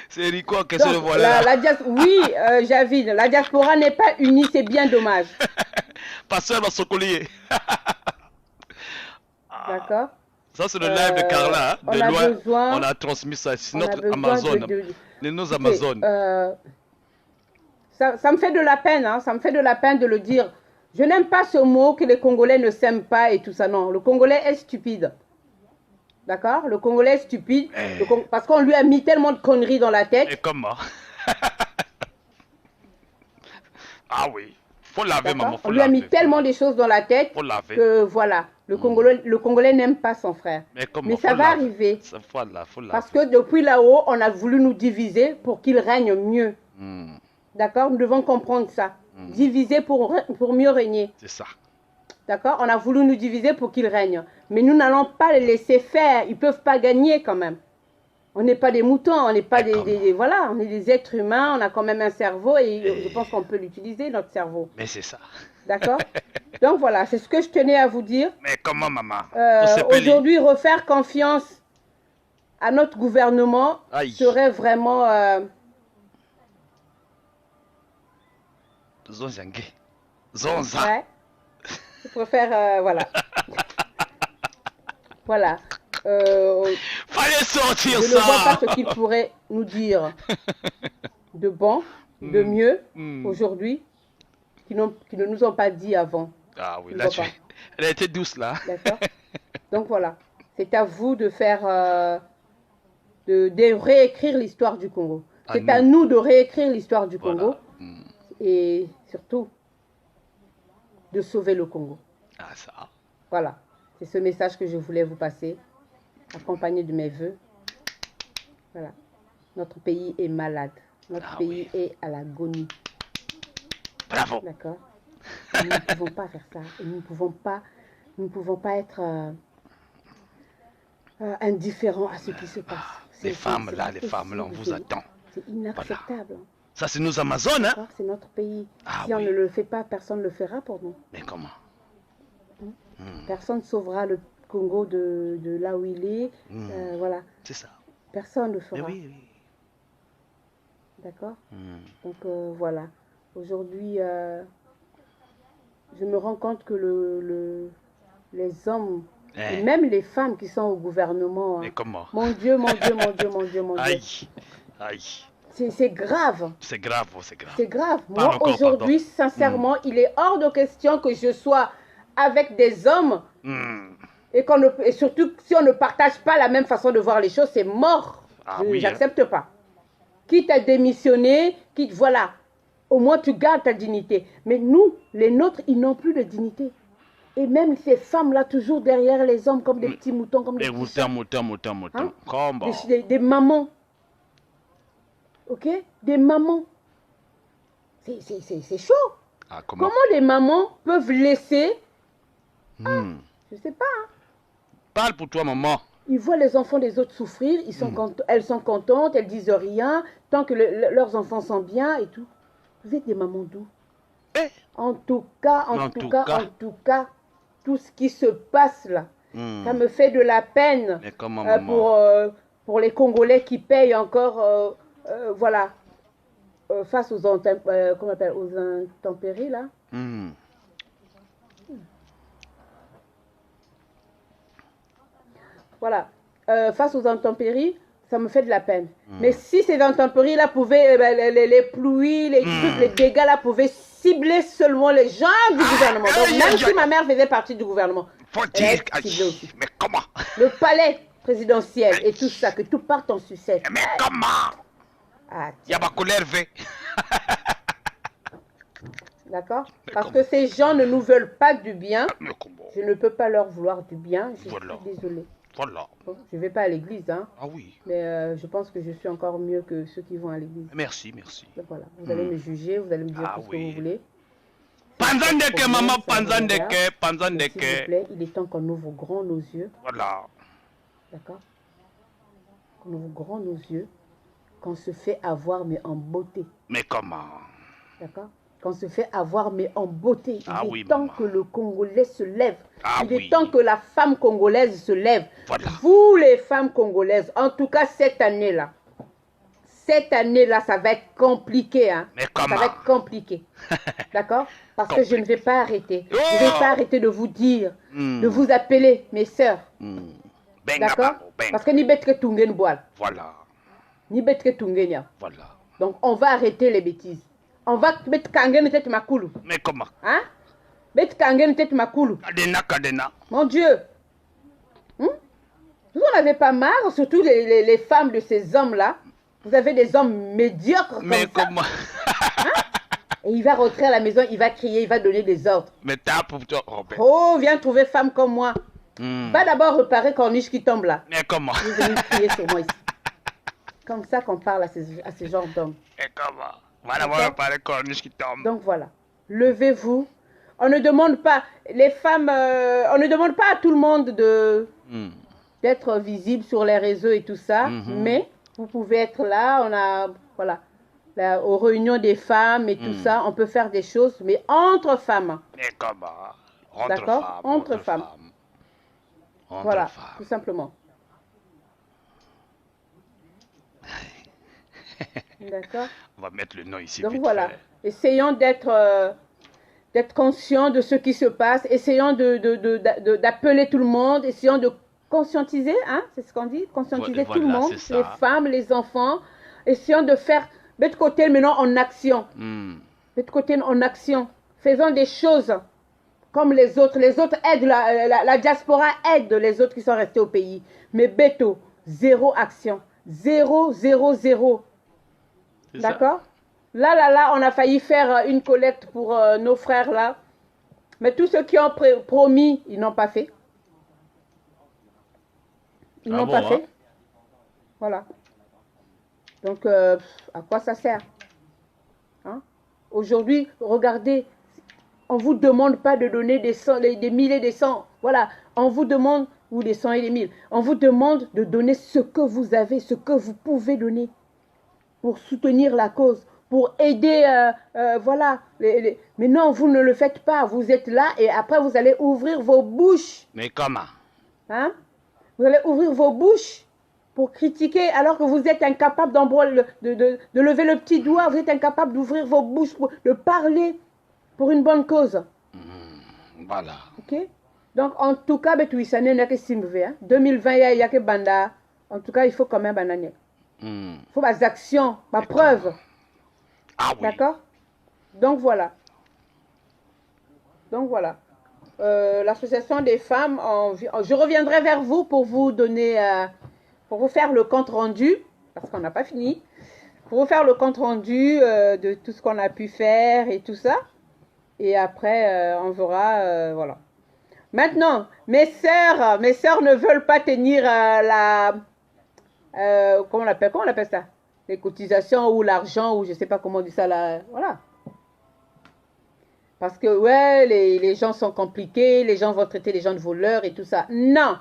C'est Rico que c'est le voleur. Oui, Javid, la diaspora n'est pas unie, c'est bien dommage. Pasteur dans son collier. D'accord. Ça, c'est le live de Carla. Hein. De loin, on a transmis ça. C'est notre Amazon. Nos Amazones. Ça me fait de la peine, hein, ça me fait de la peine de le dire. Je n'aime pas ce mot que les Congolais ne s'aiment pas et tout ça. Non, le Congolais est stupide. D'accord? Le Congolais est stupide parce qu'on lui a mis tellement de conneries dans la tête. Et comment? Ah oui, faut laver, maman, faut On lui a laver. mis tellement de choses dans la tête Faut laver. que voilà, le Congolais n'aime pas son frère. Mais ça va arriver. Faut laver. Parce que depuis là-haut, on a voulu nous diviser pour qu'il règne mieux. D'accord? Nous devons comprendre ça. Diviser pour mieux régner. C'est ça. D'accord? On a voulu nous diviser pour qu'il règne. Mais nous n'allons pas les laisser faire. Ils ne peuvent pas gagner quand même. On n'est pas des moutons, on n'est pas voilà, on est des êtres humains, on a quand même un cerveau et je pense qu'on peut l'utiliser, notre cerveau. Mais c'est ça. D'accord? Donc voilà, c'est ce que je tenais à vous dire. Mais comment, maman? Aujourd'hui, refaire confiance à notre gouvernement serait vraiment... Zonza. Ouais. Je préfère... voilà. Voilà. Fallait sortir je ça. ne vois pas ce qu'il pourrait nous dire de bon, de mieux aujourd'hui, qui ne nous ont pas dit avant. Ah oui, là, elle a été douce là. D'accord. Donc voilà, c'est à vous de faire, de réécrire l'histoire du Congo. C'est à nous de réécrire l'histoire du Congo et surtout de sauver le Congo. Ah ça. Voilà, c'est ce message que je voulais vous passer, accompagné de mes voeux. Voilà, notre pays est malade, notre pays est à l'agonie. Bravo. D'accord. Nous ne pouvons pas faire ça. Et nous ne pouvons pas être indifférents à ce qui se passe. Les femmes là, on vous attend. C'est inacceptable. Voilà. Ça, c'est nos Amazones, hein? C'est notre pays. Si on ne le fait pas, personne ne le fera pour nous. Mais comment? Personne ne sauvera le Congo de là où il est. Voilà. C'est ça. Personne ne le fera. Oui. D'accord? Donc voilà. Aujourd'hui, je me rends compte que les hommes, et même les femmes qui sont au gouvernement, mais comment? mon Dieu. Aïe. C'est grave. C'est grave, c'est grave. C'est grave. Moi, aujourd'hui, sincèrement, il est hors de question que je sois avec des hommes et surtout, si on ne partage pas la même façon de voir les choses, c'est mort. Je n'accepte pas. Quitte à démissionner, voilà. Au moins, tu gardes ta dignité. Mais nous, les nôtres, ils n'ont plus de dignité. Et même ces femmes-là, toujours derrière les hommes, comme des petits moutons, comme des petits chats. Des mamans. Ok? Des mamans. C'est chaud. Comment les mamans peuvent laisser... je ne sais pas. Parle pour toi, maman. Ils voient les enfants des autres souffrir, elles sont contentes, elles disent rien, tant que leurs enfants sont bien et tout. Vous êtes des mamans d'où? En tout cas, tout ce qui se passe là, ça me fait de la peine pour les Congolais qui payent encore, voilà, face aux intempéries là. Voilà, face aux intempéries, ça me fait de la peine. Mais si ces intempéries-là pouvaient, les pluies, les trucs, les dégâts là pouvaient cibler seulement les gens du gouvernement. Donc même si ma mère faisait partie du gouvernement, faut dire, mais comment? Le palais présidentiel et tout ça, que tout parte en sucette. Mais comment? Il y a ma colère V. D'accord? Parce que ces gens ne nous veulent pas du bien. Je ne peux pas leur vouloir du bien. Je suis désolée. Voilà. Bon, je ne vais pas à l'église, hein. Ah oui. Mais je pense que je suis encore mieux que ceux qui vont à l'église. Merci. Donc voilà, vous allez me juger, vous allez me dire tout ce que vous voulez. Panzandeke, maman, Panzandeke. S'il vous plaît, il est temps qu'on ouvre grand nos yeux. Voilà. D'accord? Qu'on ouvre grand nos yeux, qu'on se fait avoir, mais en beauté. Mais comment? D'accord? Qu'on se fait avoir, mais en beauté. Il est temps que le Congolais se lève. Il est temps que la femme congolaise se lève. Voilà. Vous, les femmes congolaises, en tout cas cette année-là, ça va être compliqué. Hein? Mais comment? Ça va être compliqué. D'accord? Parce que je ne vais pas arrêter. Je ne vais pas arrêter de vous dire, de vous appeler, mes sœurs. D'accord? Parce que ni betre tungen boal. Voilà. Ni betre tungenia. Voilà. Donc on va arrêter les bêtises. On va mettre kangen tête makulu. Mais comment? Hein? Mettre kangen tête makulu. Kadena. Mon Dieu. Vous en avez pas marre, surtout les femmes de ces hommes-là. Vous avez des hommes médiocres comme Mais ça. comment? Et il va rentrer à la maison, il va crier, il va donner des ordres. Mais t'as pour toi, Robert. Oh, viens trouver femme comme moi. Va d'abord réparer corniche qui tombe là. Mais comment? Vous venez crier sur moi ici. Comme ça qu'on parle à ces genres d'hommes. Mais comment? Va d'abord parler corniche qui tombe. Donc voilà, levez-vous. On ne demande pas, les femmes, on ne demande pas à tout le monde d'être visible sur les réseaux et tout ça, mais vous pouvez être là, on a, voilà, là, aux réunions des femmes et tout ça, on peut faire des choses, mais entre femmes. Mais comment? D'accord? Entre femmes. Voilà, femmes. tout simplement. D'accord? On va mettre le nom ici. Donc vite voilà, fait. essayons d'être conscients de ce qui se passe, essayons d'appeler tout le monde, essayons de conscientiser, hein, c'est ce qu'on dit, conscientiser tout le Voilà, monde, c'est les ça. femmes, les enfants, essayons de faire, mettre côté maintenant en action, mettre côté en action, faisons des choses comme les autres aident, la diaspora aide les autres qui sont restés au pays, mais Beto, zéro action, zéro. C'est ça. D'accord? Là, on a failli faire une collecte pour nos frères là. Mais tous ceux qui ont promis, ils n'ont pas fait. Ils n'ont pas fait. Voilà. Donc, à quoi ça sert? Hein? Aujourd'hui, regardez, on ne vous demande pas de donner des milliers, des cents. Voilà, on vous demande, ou des cents et des mille, on vous demande de donner ce que vous avez, ce que vous pouvez donner pour soutenir la cause, pour aider, voilà. Mais non, vous ne le faites pas. Vous êtes là et après, vous allez ouvrir vos bouches. Mais comment? Hein? Vous allez ouvrir vos bouches pour critiquer alors que vous êtes incapable de lever le petit doigt. Vous êtes incapable d'ouvrir vos bouches, de parler pour une bonne cause. Voilà. Ok? Donc, en tout cas, 2020, il y a que Banda. En tout cas, il faut quand même bananer. Il faut des actions, ma preuve. Ah oui. D'accord? Donc voilà. L'association des femmes, je reviendrai vers vous pour vous donner, pour vous faire le compte rendu, parce qu'on n'a pas fini, pour vous faire le compte rendu de tout ce qu'on a pu faire et tout ça. Et après, on verra, voilà. Maintenant, mes sœurs ne veulent pas tenir comment on appelle ça? Les cotisations ou l'argent ou je sais pas comment on dit ça là. Voilà. Parce que ouais, les gens sont compliqués, les gens vont traiter les gens de voleurs et tout ça. Non.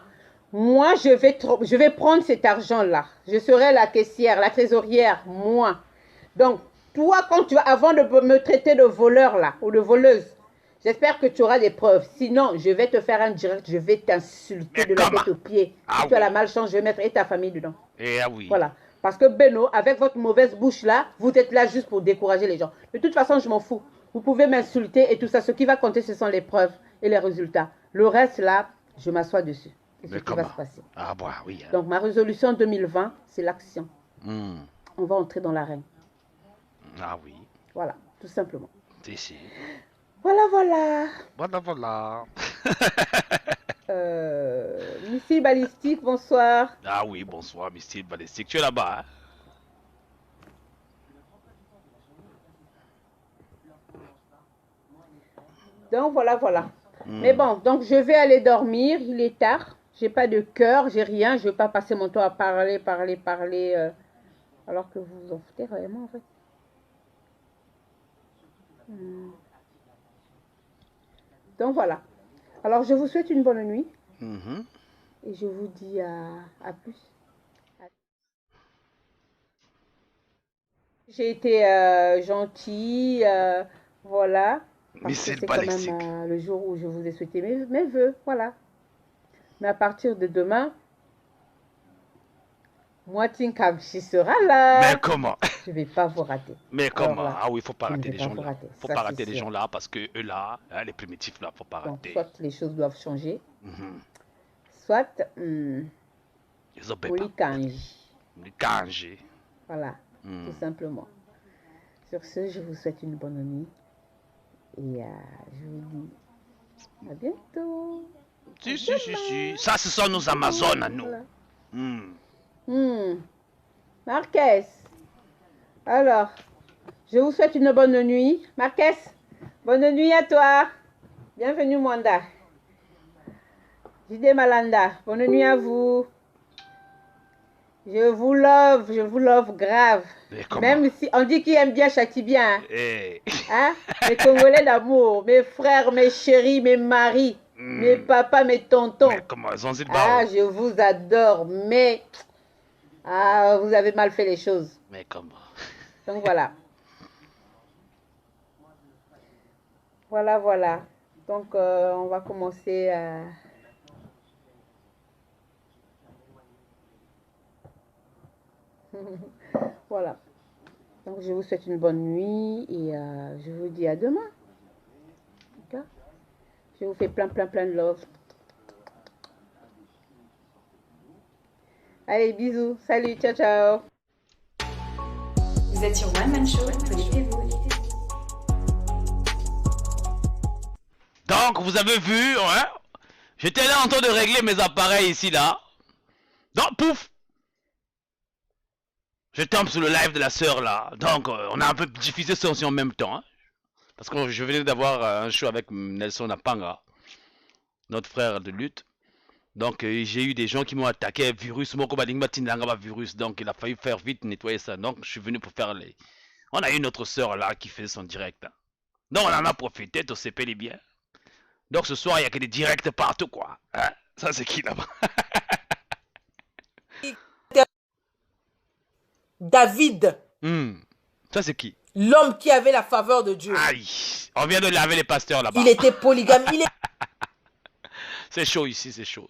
Moi, je vais prendre cet argent-là. Je serai la caissière, la trésorière, moi. Donc, toi, quand tu vas, avant de me traiter de voleur là, ou de voleuse, j'espère que tu auras des preuves. Sinon, je vais te faire un direct, je vais t'insulter de la tête aux pieds. Si tu as la malchance, je vais mettre et ta famille dedans. Et ah oui. Voilà. Parce que Beno, avec votre mauvaise bouche là, vous êtes là juste pour décourager les gens. De toute façon, je m'en fous. Vous pouvez m'insulter et tout ça. Ce qui va compter, ce sont les preuves et les résultats. Le reste là, je m'assois dessus. C'est ce qui va se passer. Ah bah oui. Donc ma résolution 2020, c'est l'action. On va entrer dans l'arène. Ah oui. Voilà, tout simplement. Ici. Voilà, voilà. Voilà. Missile balistique, bonsoir. Ah oui, bonsoir, missile balistique. Tu es là-bas, hein? Donc voilà. Mais bon, donc je vais aller dormir, il est tard. J'ai pas de cœur, j'ai rien, je vais pas passer mon temps à parler, alors que vous vous en foutez réellement en fait. Donc voilà. Alors je vous souhaite une bonne nuit. Et je vous dis à plus. J'ai été gentille, voilà. Missile C'est quand balistique. même le jour où je vous ai souhaité mes vœux, voilà. Mais à partir de demain, Moitin Kamchi sera là. Mais comment? Je ne vais pas vous rater. Mais comment? Alors là, Ah oui, faut pas je ne rater vais les pas gens vous là. rater. Faut Ça, pas c'est rater les sûr. gens là parce que eux là, hein, les primitifs là, faut pas Donc, rater. soit les choses doivent changer, soit Ils ont pas. Oli Kanji. Les kanji. Voilà, tout simplement. Sur ce, je vous souhaite une bonne nuit. Et je vous dis à bientôt. Si. Ça, ce sont nos Amazones à nous. Voilà. Marquez. Alors, je vous souhaite une bonne nuit. Marquez, bonne nuit à toi. Bienvenue, Mwanda. Jide Malanda, bonne nuit à vous. Je vous love grave. Même si on dit qu'il aime bien, châtie bien. Hein? Mes Congolais d'amour, mes frères, mes chéris, mes maris, mes papas, mes tontons. Mais comment, je vous adore, mais vous avez mal fait les choses. Mais comment? Donc voilà. Voilà. Donc on va commencer à... Voilà. Donc je vous souhaite une bonne nuit et je vous dis à demain. D'accord? Je vous fais plein de love. Allez, bisous. Salut, ciao. Vous êtes sur One Man Show, connectez-vous. Donc, vous avez vu, hein? J'étais là en train de régler mes appareils ici, là. Donc, pouf! Je tombe sur le live de la sœur, là. Donc, on a un peu diffusé ça aussi en même temps. Hein? Parce que je venais d'avoir un show avec Nelson Apanga, notre frère de lutte. Donc, j'ai eu des gens qui m'ont attaqué. Virus, virus. Donc, il a fallu faire vite nettoyer ça. Donc, je suis venu pour faire les... On a eu notre sœur, là, qui fait son direct. Hein. Donc, on en a profité, tout s'est payé bien. Donc, ce soir, il n'y a que des directs partout, quoi. Hein? Ça, c'est qui, là-bas? David. Ça, c'est qui? L'homme qui avait la faveur de Dieu. Aïe, on vient de laver les pasteurs là-bas. Il était polygame. C'est chaud ici, c'est chaud.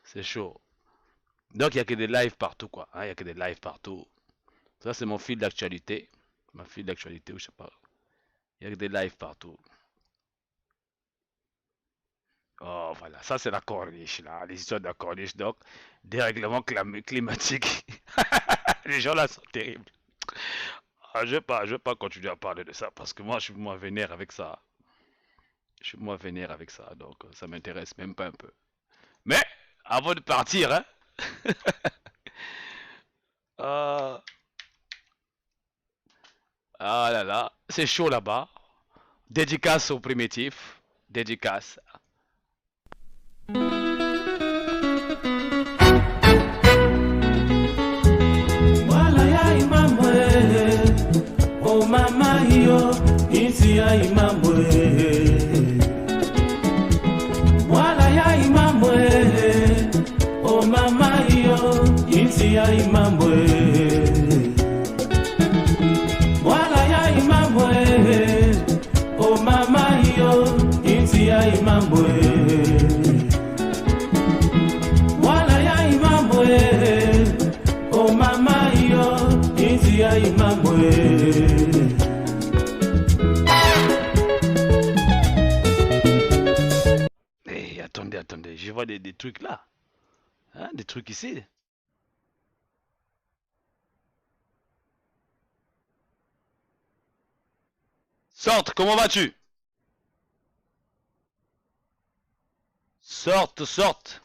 C'est chaud. Donc, il n'y a que des lives partout, quoi. Il n'y a que des lives partout. Ça, c'est mon fil d'actualité. Ma fil d'actualité, ou je sais pas. Il y a que des lives partout. Oh, voilà. Ça, c'est la corniche, là. Les histoires de la corniche. Donc, dérèglement climatique. Les gens là sont terribles. Je vais pas continuer à parler de ça parce que moi je suis moins vénère avec ça. Donc ça m'intéresse même pas un peu. Mais avant de partir, hein. Ah là là, c'est chaud là-bas. Dédicace aux primitifs. Dédicace. Oh mama yo, isi ya imamwe. Wala ya imamwe. Oh mama yo, isi ya imamwe. Wala ya imamwe. Oh mama yo, isi ya imamwe. Wala ya imamwe. Oh mama yo, isi ya imamwe. Attendez, je vois des trucs là. Hein, des trucs ici. Sorte, comment vas-tu? Sorte.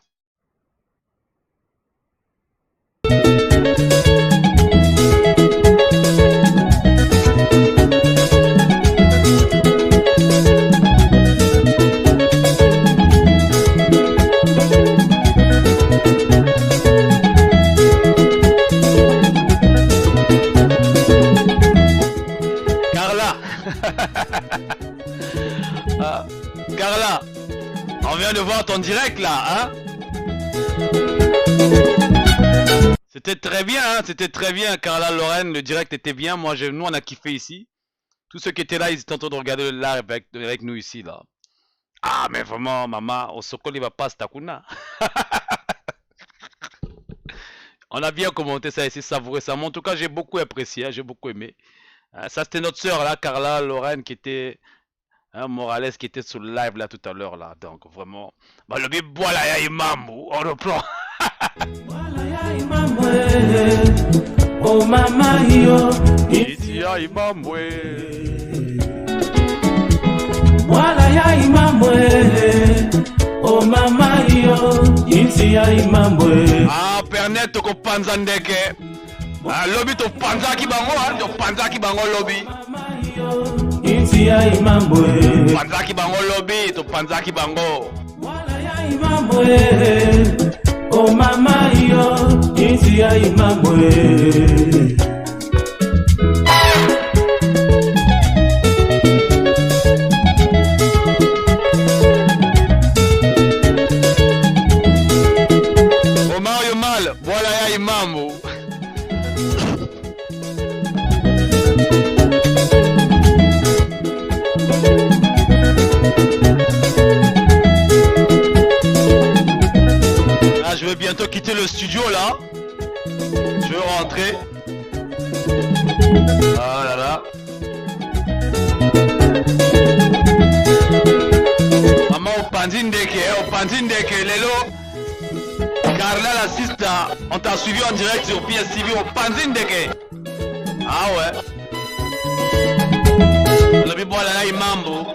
Carla, on vient de voir ton direct là, hein? C'était très bien, hein? C'était très bien, Carla Lorraine, le direct était bien. Nous on a kiffé ici. Tous ceux qui étaient là, ils étaient en train de regarder le live avec nous ici là. Ah mais vraiment, maman, au Sokol il va pas Stakuna. On a bien commenté ça ici, savouré ça. Mais en tout cas, j'ai beaucoup apprécié, hein, j'ai beaucoup aimé. Ça c'était notre soeur là, Carla Lorraine, qui était Morales, qui était sur le live là tout à l'heure là. Donc vraiment, bah, le bébé voilà ya imam, on reprend. Oh mama yo, Ici ya imambwe. Mwala ya imambwe. Oh mama yo, insi ya imambwe. Ah, pernet to panza ndeke. Ah, lobby to panza ki bango, to panza ki bango lobby. Insi ya imambwe. Panza ki bango lobby, to panza ki bango. Mwala ya imambwe. Oh mama yo, insi ya imambwe. Voilà ya imambo. Ah, je vais bientôt quitter le studio là. Je vais rentrer. Ah là là. Maman au Pandindeke, Lelo. Carla la sister, on t'a suivi en direct sur PSTV au Pandindeke. Ah ouais. Le bibo là il mambo.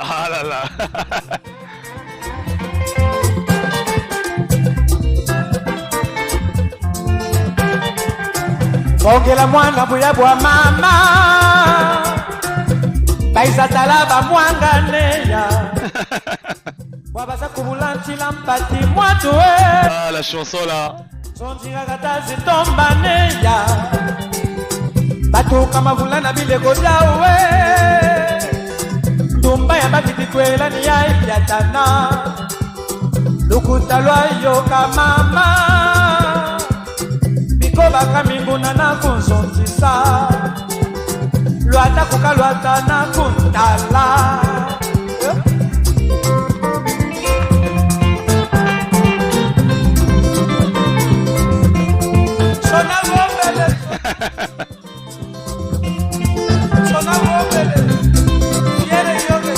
Ah là là. Bongela mwana buya bwa mama baisatala bamwanganeya wabaza kubulantila mpati mwatu Ah la chanson là. sonjingaka zitombaneya batuka mavula na bileko byawe ndumba ya bakitikwelani ya ibyatana lukuta lwayoka mama baka minguna na kunzontisa lwata kuka lwata na kuntala sona ngobele sona ngobele yere yobe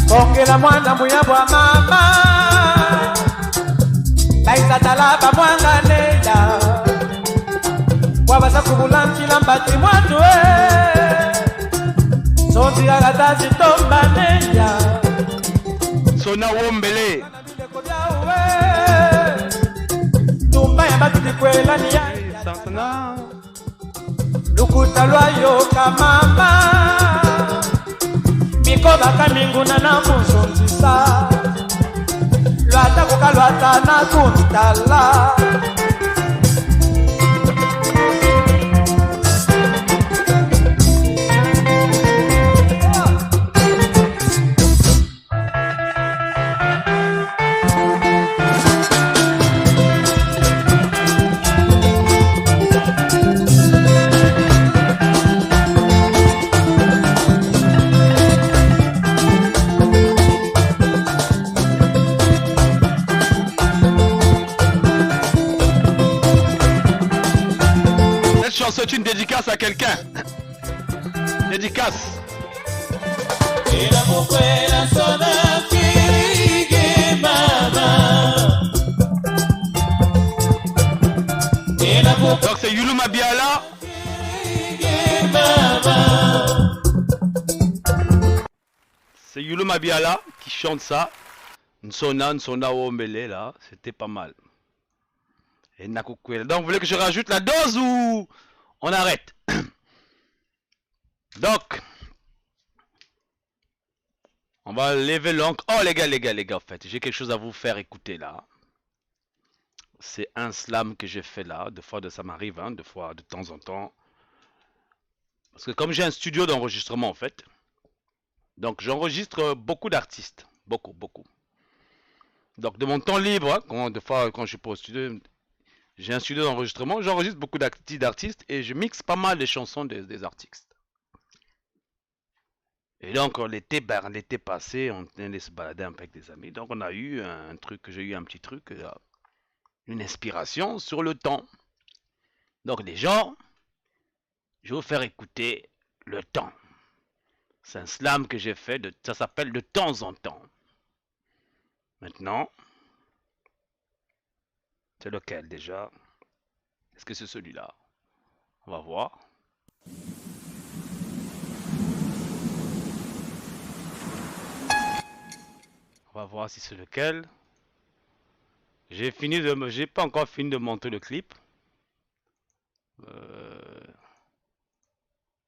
Bongela mwana mbuya bwa mama baisatala bamwanganeya wabaza kubulantila mbati mwatu sonzigaka zitombaneya Sona wombele tumba ya bakitikwelani ya lukuta lwayoka mama baka minguna na kunzonzisa lwata kuka lwata na kuntala c'est une dédicace à quelqu'un. Dédicace. Donc c'est Yulu Mabiala. C'est Yulu Mabiala qui chante ça. Nsona Ombele là, c'était pas mal. Et Nakukwela. Donc vous voulez que je rajoute la dose ou on arrête? Donc on va lever l'encre. Oh les gars, en fait, j'ai quelque chose à vous faire écouter là. C'est un slam que j'ai fait là. Deux fois, ça m'arrive, hein, deux fois de temps en temps. Parce que comme j'ai un studio d'enregistrement en fait, donc j'enregistre beaucoup d'artistes. Beaucoup. Donc de mon temps libre, hein, des fois quand je suis pas au studio, j'ai un studio d'enregistrement, j'enregistre beaucoup d'artistes et je mixe pas mal les chansons des artistes. Et donc l'été passé, on allait se balader un peu avec des amis. Donc on a eu un truc, j'ai eu un petit truc, une inspiration sur le temps. Donc les gens, je vais vous faire écouter le temps. C'est un slam que j'ai fait, ça s'appelle de temps en temps. Maintenant, c'est lequel déjà? Est-ce que c'est celui-là? On va voir. On va voir si c'est lequel. J'ai pas encore fini de monter le clip.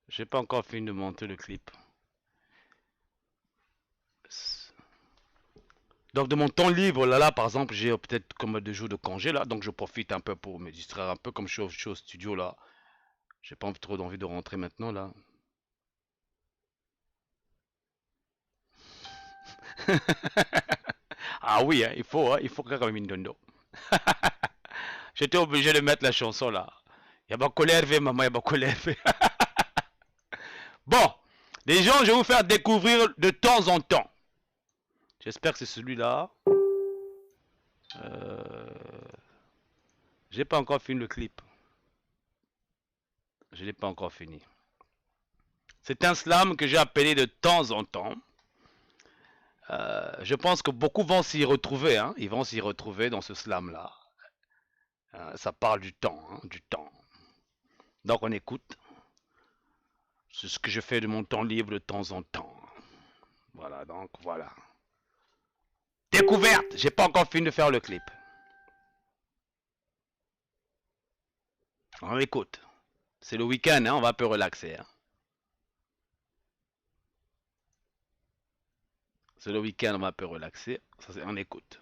J'ai pas encore fini de monter le clip. Donc de mon temps libre, là par exemple, j'ai peut-être comme 2 jours de congé là, donc je profite un peu pour me distraire un peu, comme je suis au studio là. J'ai pas trop envie de rentrer maintenant là. Ah oui, hein, il faut quand même une dondo. J'étais obligé de mettre la chanson là. Il y a pas colère, maman, il y a pas colère. Bon, les gens, je vais vous faire découvrir de temps en temps. J'espère que c'est celui-là. J'ai pas encore fini le clip. Je l'ai pas encore fini. C'est un slam que j'ai appelé de temps en temps. Je pense que beaucoup vont s'y retrouver. Hein. Ils vont s'y retrouver dans ce slam-là. Ça parle du temps. Hein, du temps. Donc on écoute. C'est ce que je fais de mon temps libre de temps en temps. Voilà, donc voilà. Découverte. J'ai pas encore fini de faire le clip. On écoute. C'est le week-end, hein, on va un peu relaxer. Hein. C'est le week-end, on va un peu relaxer. Ça, on écoute.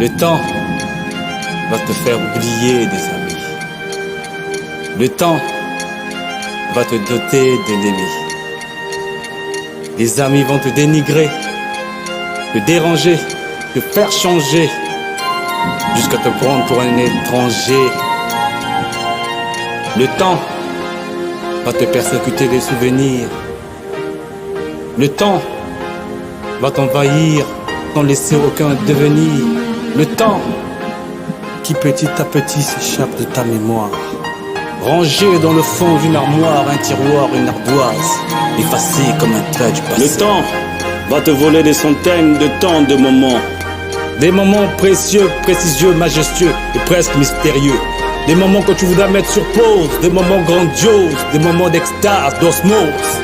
Le temps va te faire oublier des amis. Le temps va te doter d'ennemis. Les amis vont te dénigrer, te déranger, te faire changer, jusqu'à te prendre pour un étranger. Le temps va te persécuter des souvenirs. Le temps va t'envahir sans laisser aucun devenir. Le temps qui petit à petit s'échappe de ta mémoire, rangé dans le fond d'une armoire, un tiroir, une ardoise, effacé comme un trait du passé. Le temps va te voler des centaines de temps de moments. Des moments précieux, précieux, majestueux et presque mystérieux. Des moments que tu voudras mettre sur pause, des moments grandioses, des moments d'extase, d'osmose,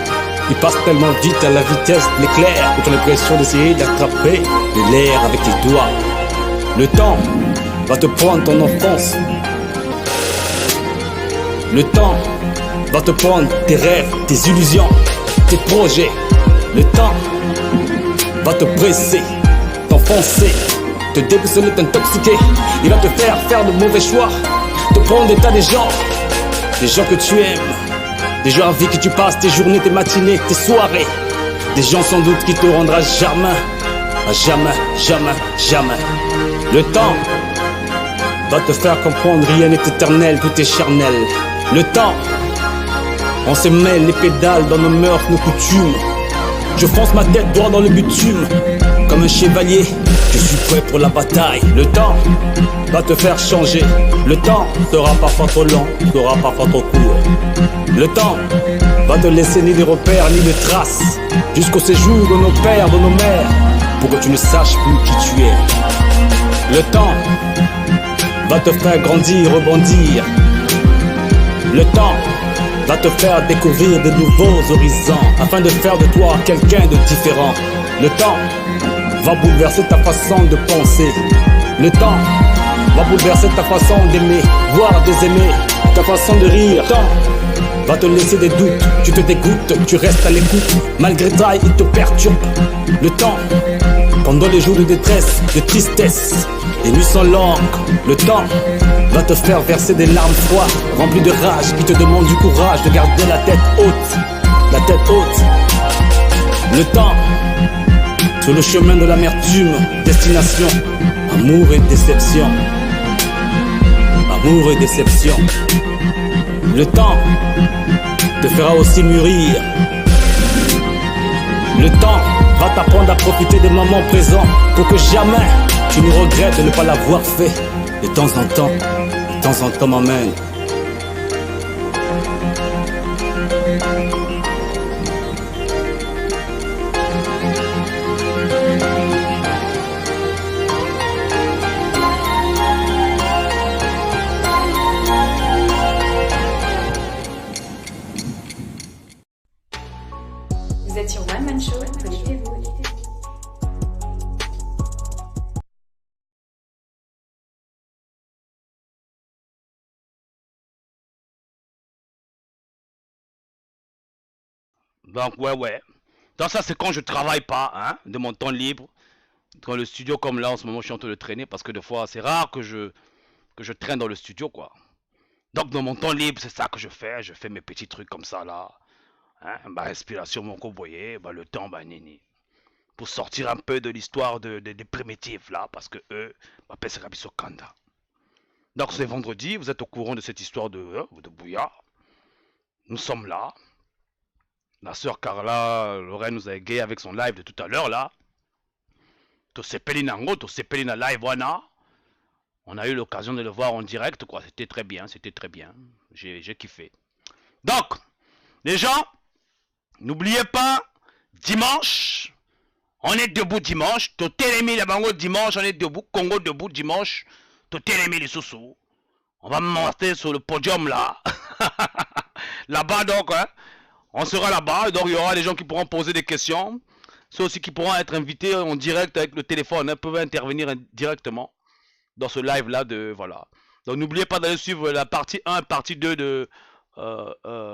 qui passent tellement vite à la vitesse de l'éclair que tu as l'impression d'essayer d'attraper de l'air avec tes doigts. Le temps va te prendre ton enfance. Le temps va te prendre tes rêves, tes illusions, tes projets. Le temps va te presser, t'enfoncer te déboussoler, t'intoxiquer. Il va te faire de mauvais choix, te prendre des tas des gens que tu aimes, des gens avec qui tu passes tes journées, tes matinées, tes soirées, des gens sans doute qui te rendra jamais, jamais. Le temps va te faire comprendre, rien n'est éternel, tout est charnel. Le temps, on se mêle les pédales dans nos mœurs, nos coutumes. Je fonce ma tête droit dans le bitume, comme un chevalier, je suis prêt pour la bataille. Le temps va te faire changer. Le temps sera parfois trop long, sera parfois trop court. Le temps va te laisser ni de repères ni de traces, jusqu'au séjour de nos pères, de nos mères, pour que tu ne saches plus qui tu es. Le temps va te faire grandir, rebondir. Le temps va te faire découvrir de nouveaux horizons, afin de faire de toi quelqu'un de différent. Le temps va bouleverser ta façon de penser. Le temps va bouleverser ta façon d'aimer, voire désaimer, ta façon de rire. Le temps va te laisser des doutes, tu te dégoûtes, tu restes à l'écoute. Malgré ça, il te perturbe. Le temps, pendant les jours de détresse, de tristesse, les nuits sont longues. Le temps va te faire verser des larmes froides, remplies de rage, qui te demandent du courage de garder la tête haute. La tête haute. Le temps, sur le chemin de l'amertume, destination, amour et déception. Amour et déception. Le temps te fera aussi mûrir. Le temps va t'apprendre à profiter des moments présents, pour que jamais tu ne regrettes de ne pas l'avoir fait. De temps en temps m'amène. Vous êtes sur One Man Show, connectez-vous. Donc, ouais. Donc, ça, c'est quand je travaille pas, hein, de mon temps libre. Dans le studio, comme là, en ce moment, je suis en train de traîner parce que des fois, c'est rare que je traîne dans le studio, quoi. Donc, dans mon temps libre, c'est ça que je fais. Je fais mes petits trucs comme ça, là. Hein, ma respiration, mon vous bah, le temps, bah, nini. Pour sortir un peu de l'histoire des primitifs, là, parce que eux, m'appellent Serabiso Kanda. Donc, c'est vendredi, vous êtes au courant de cette histoire de Bouya. Nous sommes là. La sœur Carla Lorraine nous a égayé avec son live de tout à l'heure là. Tosepelina Ngo, Tosepelina live wana. On a eu l'occasion de le voir en direct quoi. C'était très bien, J'ai kiffé. Donc, les gens, n'oubliez pas, dimanche, on est debout dimanche. Totelemi la bango dimanche, on est debout. Congo debout dimanche. Totelemi les sous. On va monter sur le podium là. Là-bas donc, hein. On sera là-bas, donc il y aura des gens qui pourront poser des questions. Ceux aussi qui pourront être invités en direct avec le téléphone, hein, peuvent intervenir directement dans ce live-là. Voilà. Donc n'oubliez pas d'aller suivre la partie 1 partie 2 de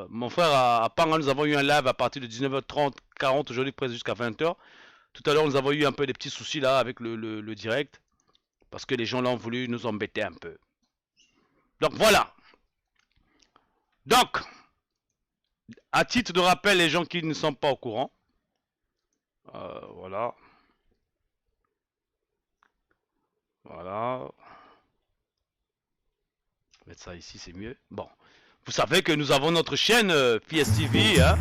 mon frère à Panga. Nous avons eu un live à partir de 19h30, 40, aujourd'hui presque jusqu'à 20h. Tout à l'heure, nous avons eu un peu des petits soucis là avec le direct. Parce que les gens là ont voulu nous embêter un peu. Donc voilà. Donc... À titre de rappel, les gens qui ne sont pas au courant, voilà. Mettre ça ici, c'est mieux. Bon, vous savez que nous avons notre chaîne PSTV hein,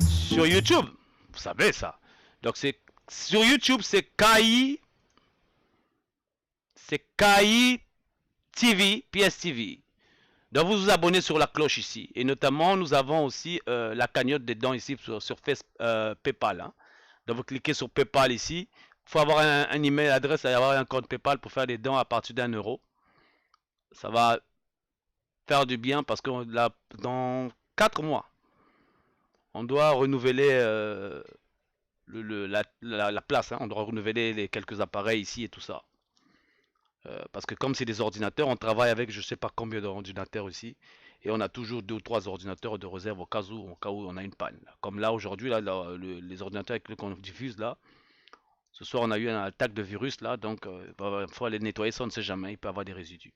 sur YouTube. Vous savez ça. Donc c'est sur YouTube, c'est KI TV, PSTV. Donc vous vous abonnez sur la cloche ici. Et notamment, nous avons aussi la cagnotte des dons ici sur PayPal. Hein. Donc vous cliquez sur PayPal ici. Il faut avoir un email adresse et avoir un compte PayPal pour faire des dons à partir d'1 €. Ça va faire du bien parce que dans 4 mois, on doit renouveler la place. Hein. On doit renouveler les quelques appareils ici et tout ça. Parce que comme c'est des ordinateurs, on travaille avec je sais pas combien d'ordinateurs ici. Et on a toujours 2 ou 3 ordinateurs de réserve au cas où on a une panne. Comme là, aujourd'hui, là, les ordinateurs avec lesquels on diffuse là, ce soir, on a eu une attaque de virus là, donc il faut aller nettoyer, ça on ne sait jamais, il peut y avoir des résidus.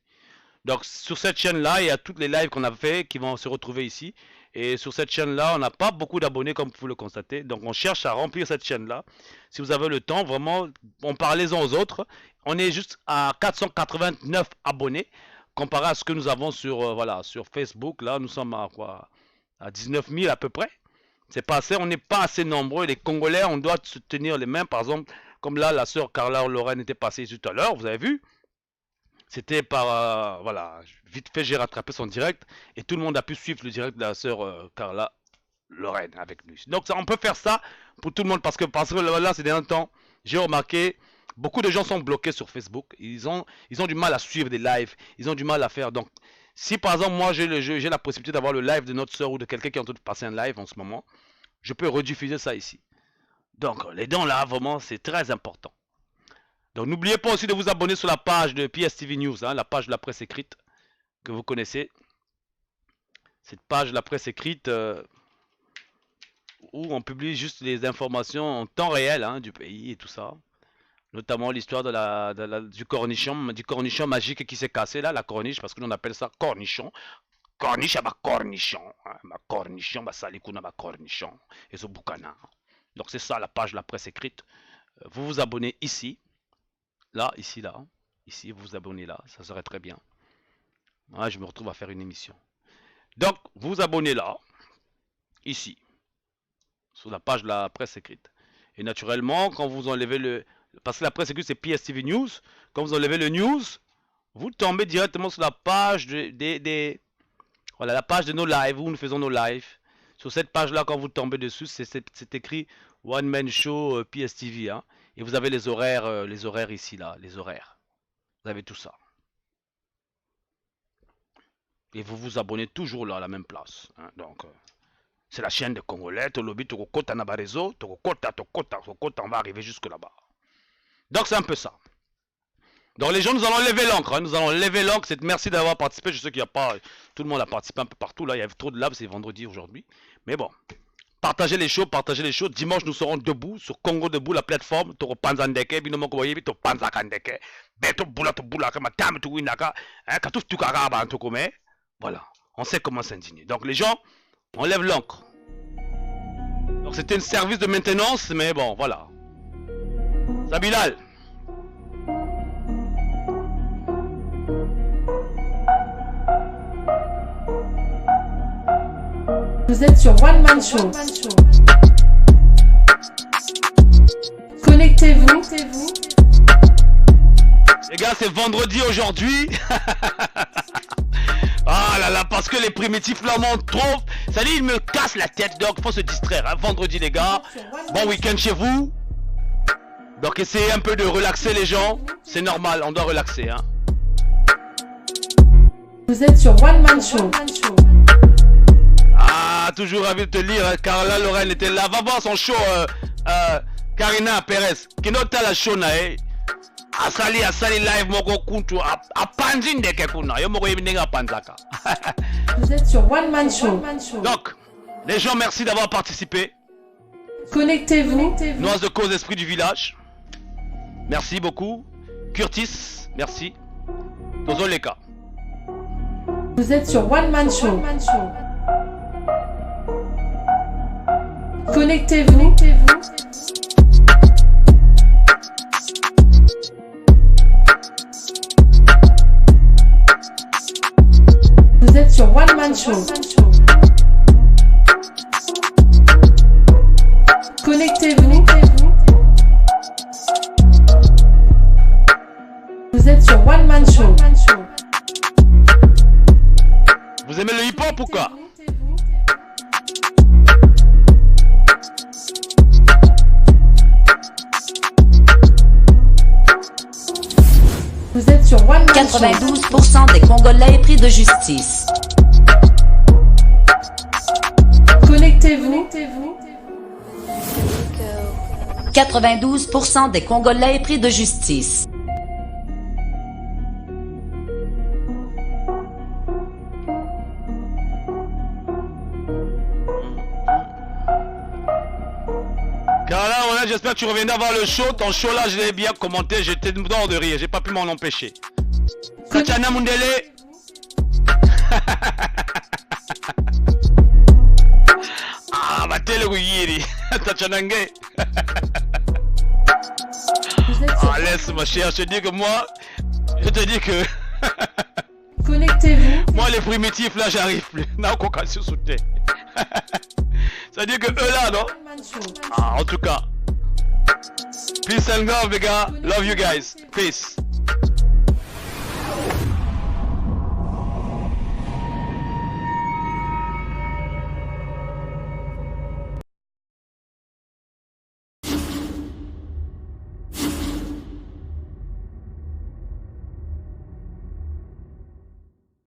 Donc sur cette chaîne-là, il y a toutes les lives qu'on a fait qui vont se retrouver ici. Et sur cette chaîne-là, on n'a pas beaucoup d'abonnés comme vous pouvez le constater. Donc on cherche à remplir cette chaîne-là. Si vous avez le temps, vraiment, on parlez-en aux autres. On est juste à 489 abonnés comparé à ce que nous avons sur, voilà, sur Facebook. Là, nous sommes à quoi? À 19 000 à peu près. C'est pas assez, on n'est pas assez nombreux. Les Congolais, on doit se tenir les mains. Par exemple, comme là, la sœur Carla Lorraine était passée tout à l'heure, vous avez vu? C'était par, voilà, vite fait j'ai rattrapé son direct et tout le monde a pu suivre le direct de la sœur Carla Lorraine avec lui. Donc ça, on peut faire ça pour tout le monde parce que là ces derniers temps, j'ai remarqué, beaucoup de gens sont bloqués sur Facebook. Ils ont du mal à suivre des lives, ils ont du mal à faire. Donc si par exemple moi j'ai la possibilité d'avoir le live de notre sœur ou de quelqu'un qui est en train de passer un live en ce moment, je peux rediffuser ça ici. Donc les dons là, vraiment c'est très important. Donc n'oubliez pas aussi de vous abonner sur la page de PSTV News, hein, la page de la presse écrite que vous connaissez. Cette page de la presse écrite où on publie juste les informations en temps réel hein, du pays et tout ça. Notamment l'histoire du cornichon magique qui s'est cassé là, la corniche, parce que nous on appelle ça cornichon. Corniche à ma cornichon. Hein, ma cornichon, ma salikuna ma cornichon. Et ce boucana. Donc c'est ça la page de la presse écrite. Vous vous abonnez ici. Là, ici, vous vous abonnez là, ça serait très bien. Ouais, je me retrouve à faire une émission. Donc, vous vous abonnez là, ici, sur la page de la presse écrite. Et naturellement, quand vous enlevez le... Parce que la presse écrite, c'est PSTV News. Quand vous enlevez le news, vous tombez directement sur la page voilà, la page de nos lives, où nous faisons nos lives. Sur cette page-là, quand vous tombez dessus, c'est écrit One Man Show PSTV, hein. Et vous avez les horaires ici, là, les horaires. Vous avez tout ça. Et vous vous abonnez toujours là, à la même place. Hein. Donc, c'est la chaîne des Congolais. Tolobi, Tokokota, Nabarezo, Tokokota, on va arriver jusque là-bas. Donc, c'est un peu ça. Donc, les gens, nous allons lever l'encre. Hein. Nous allons lever l'encre. Merci d'avoir participé. Je sais qu'il n'y a pas... Tout le monde a participé un peu partout. Là, il y avait trop de lives. C'est vendredi aujourd'hui. Mais bon... Partagez les shows, partagez les shows. Dimanche, nous serons debout sur Congo Debout, la plateforme. Toro Panzandeke, Binomo Koye, to Panzakandeke, Beto Bula, Matame, to Winaka, Katouf Tukaraba, Antokome. Voilà, on sait comment s'indigner. Donc, les gens, on lève l'encre. Donc, c'était un service de maintenance, mais bon, voilà. Sabilal. Vous êtes sur One Man Show. Connectez-vous. Les gars, c'est vendredi aujourd'hui. Ah là là, parce que les primitifs là montent trop. Ça dit, ils me cassent la tête, donc faut se distraire. Hein. Vendredi, les gars. Bon week-end chez vous. Donc essayez un peu de relaxer les gens. C'est normal, on doit relaxer. Hein. Vous êtes sur One Man Show. Ah, toujours ravi de te lire. Hein. Carla Lorraine était là. Va voir son show. Karina Perez. Qui note la show na Asali live moko kuntu. Apanzin de kekuna. Yo moko yebinenga panzaka. Vous êtes sur One Man Show. Donc, les gens, merci d'avoir participé. Connectez-vous. Noise de cause esprit du village. Merci beaucoup. Curtis, merci. Dozoleka. Vous êtes sur One Man Show. Connectez-vous. Vous êtes sur One Man Show. Connectez-vous. Vous êtes sur One Man Show. Vous aimez le hip-hop ou quoi? Vous êtes sur One Man 92% des Congolais pris de justice. Connectez-vous. 92% des Congolais pris de justice. Carla, voilà, j'espère que tu reviendras voir le show. Ton show là, je l'ai bien commenté. J'étais mort de rire. J'ai pas pu m'en empêcher. Tatiana Mundele. Ah, Matele Wigiri. Tatiana Nge. Ah, laisse ma chère. Je te dis que moi, je te dis que. Connectez-vous. Moi, les primitifs là, j'arrive plus. Non, qu'on casse sous terre. Ça veut dire que eux là, non? Ah, en tout cas. Peace and love, les gars. Love you guys. Peace.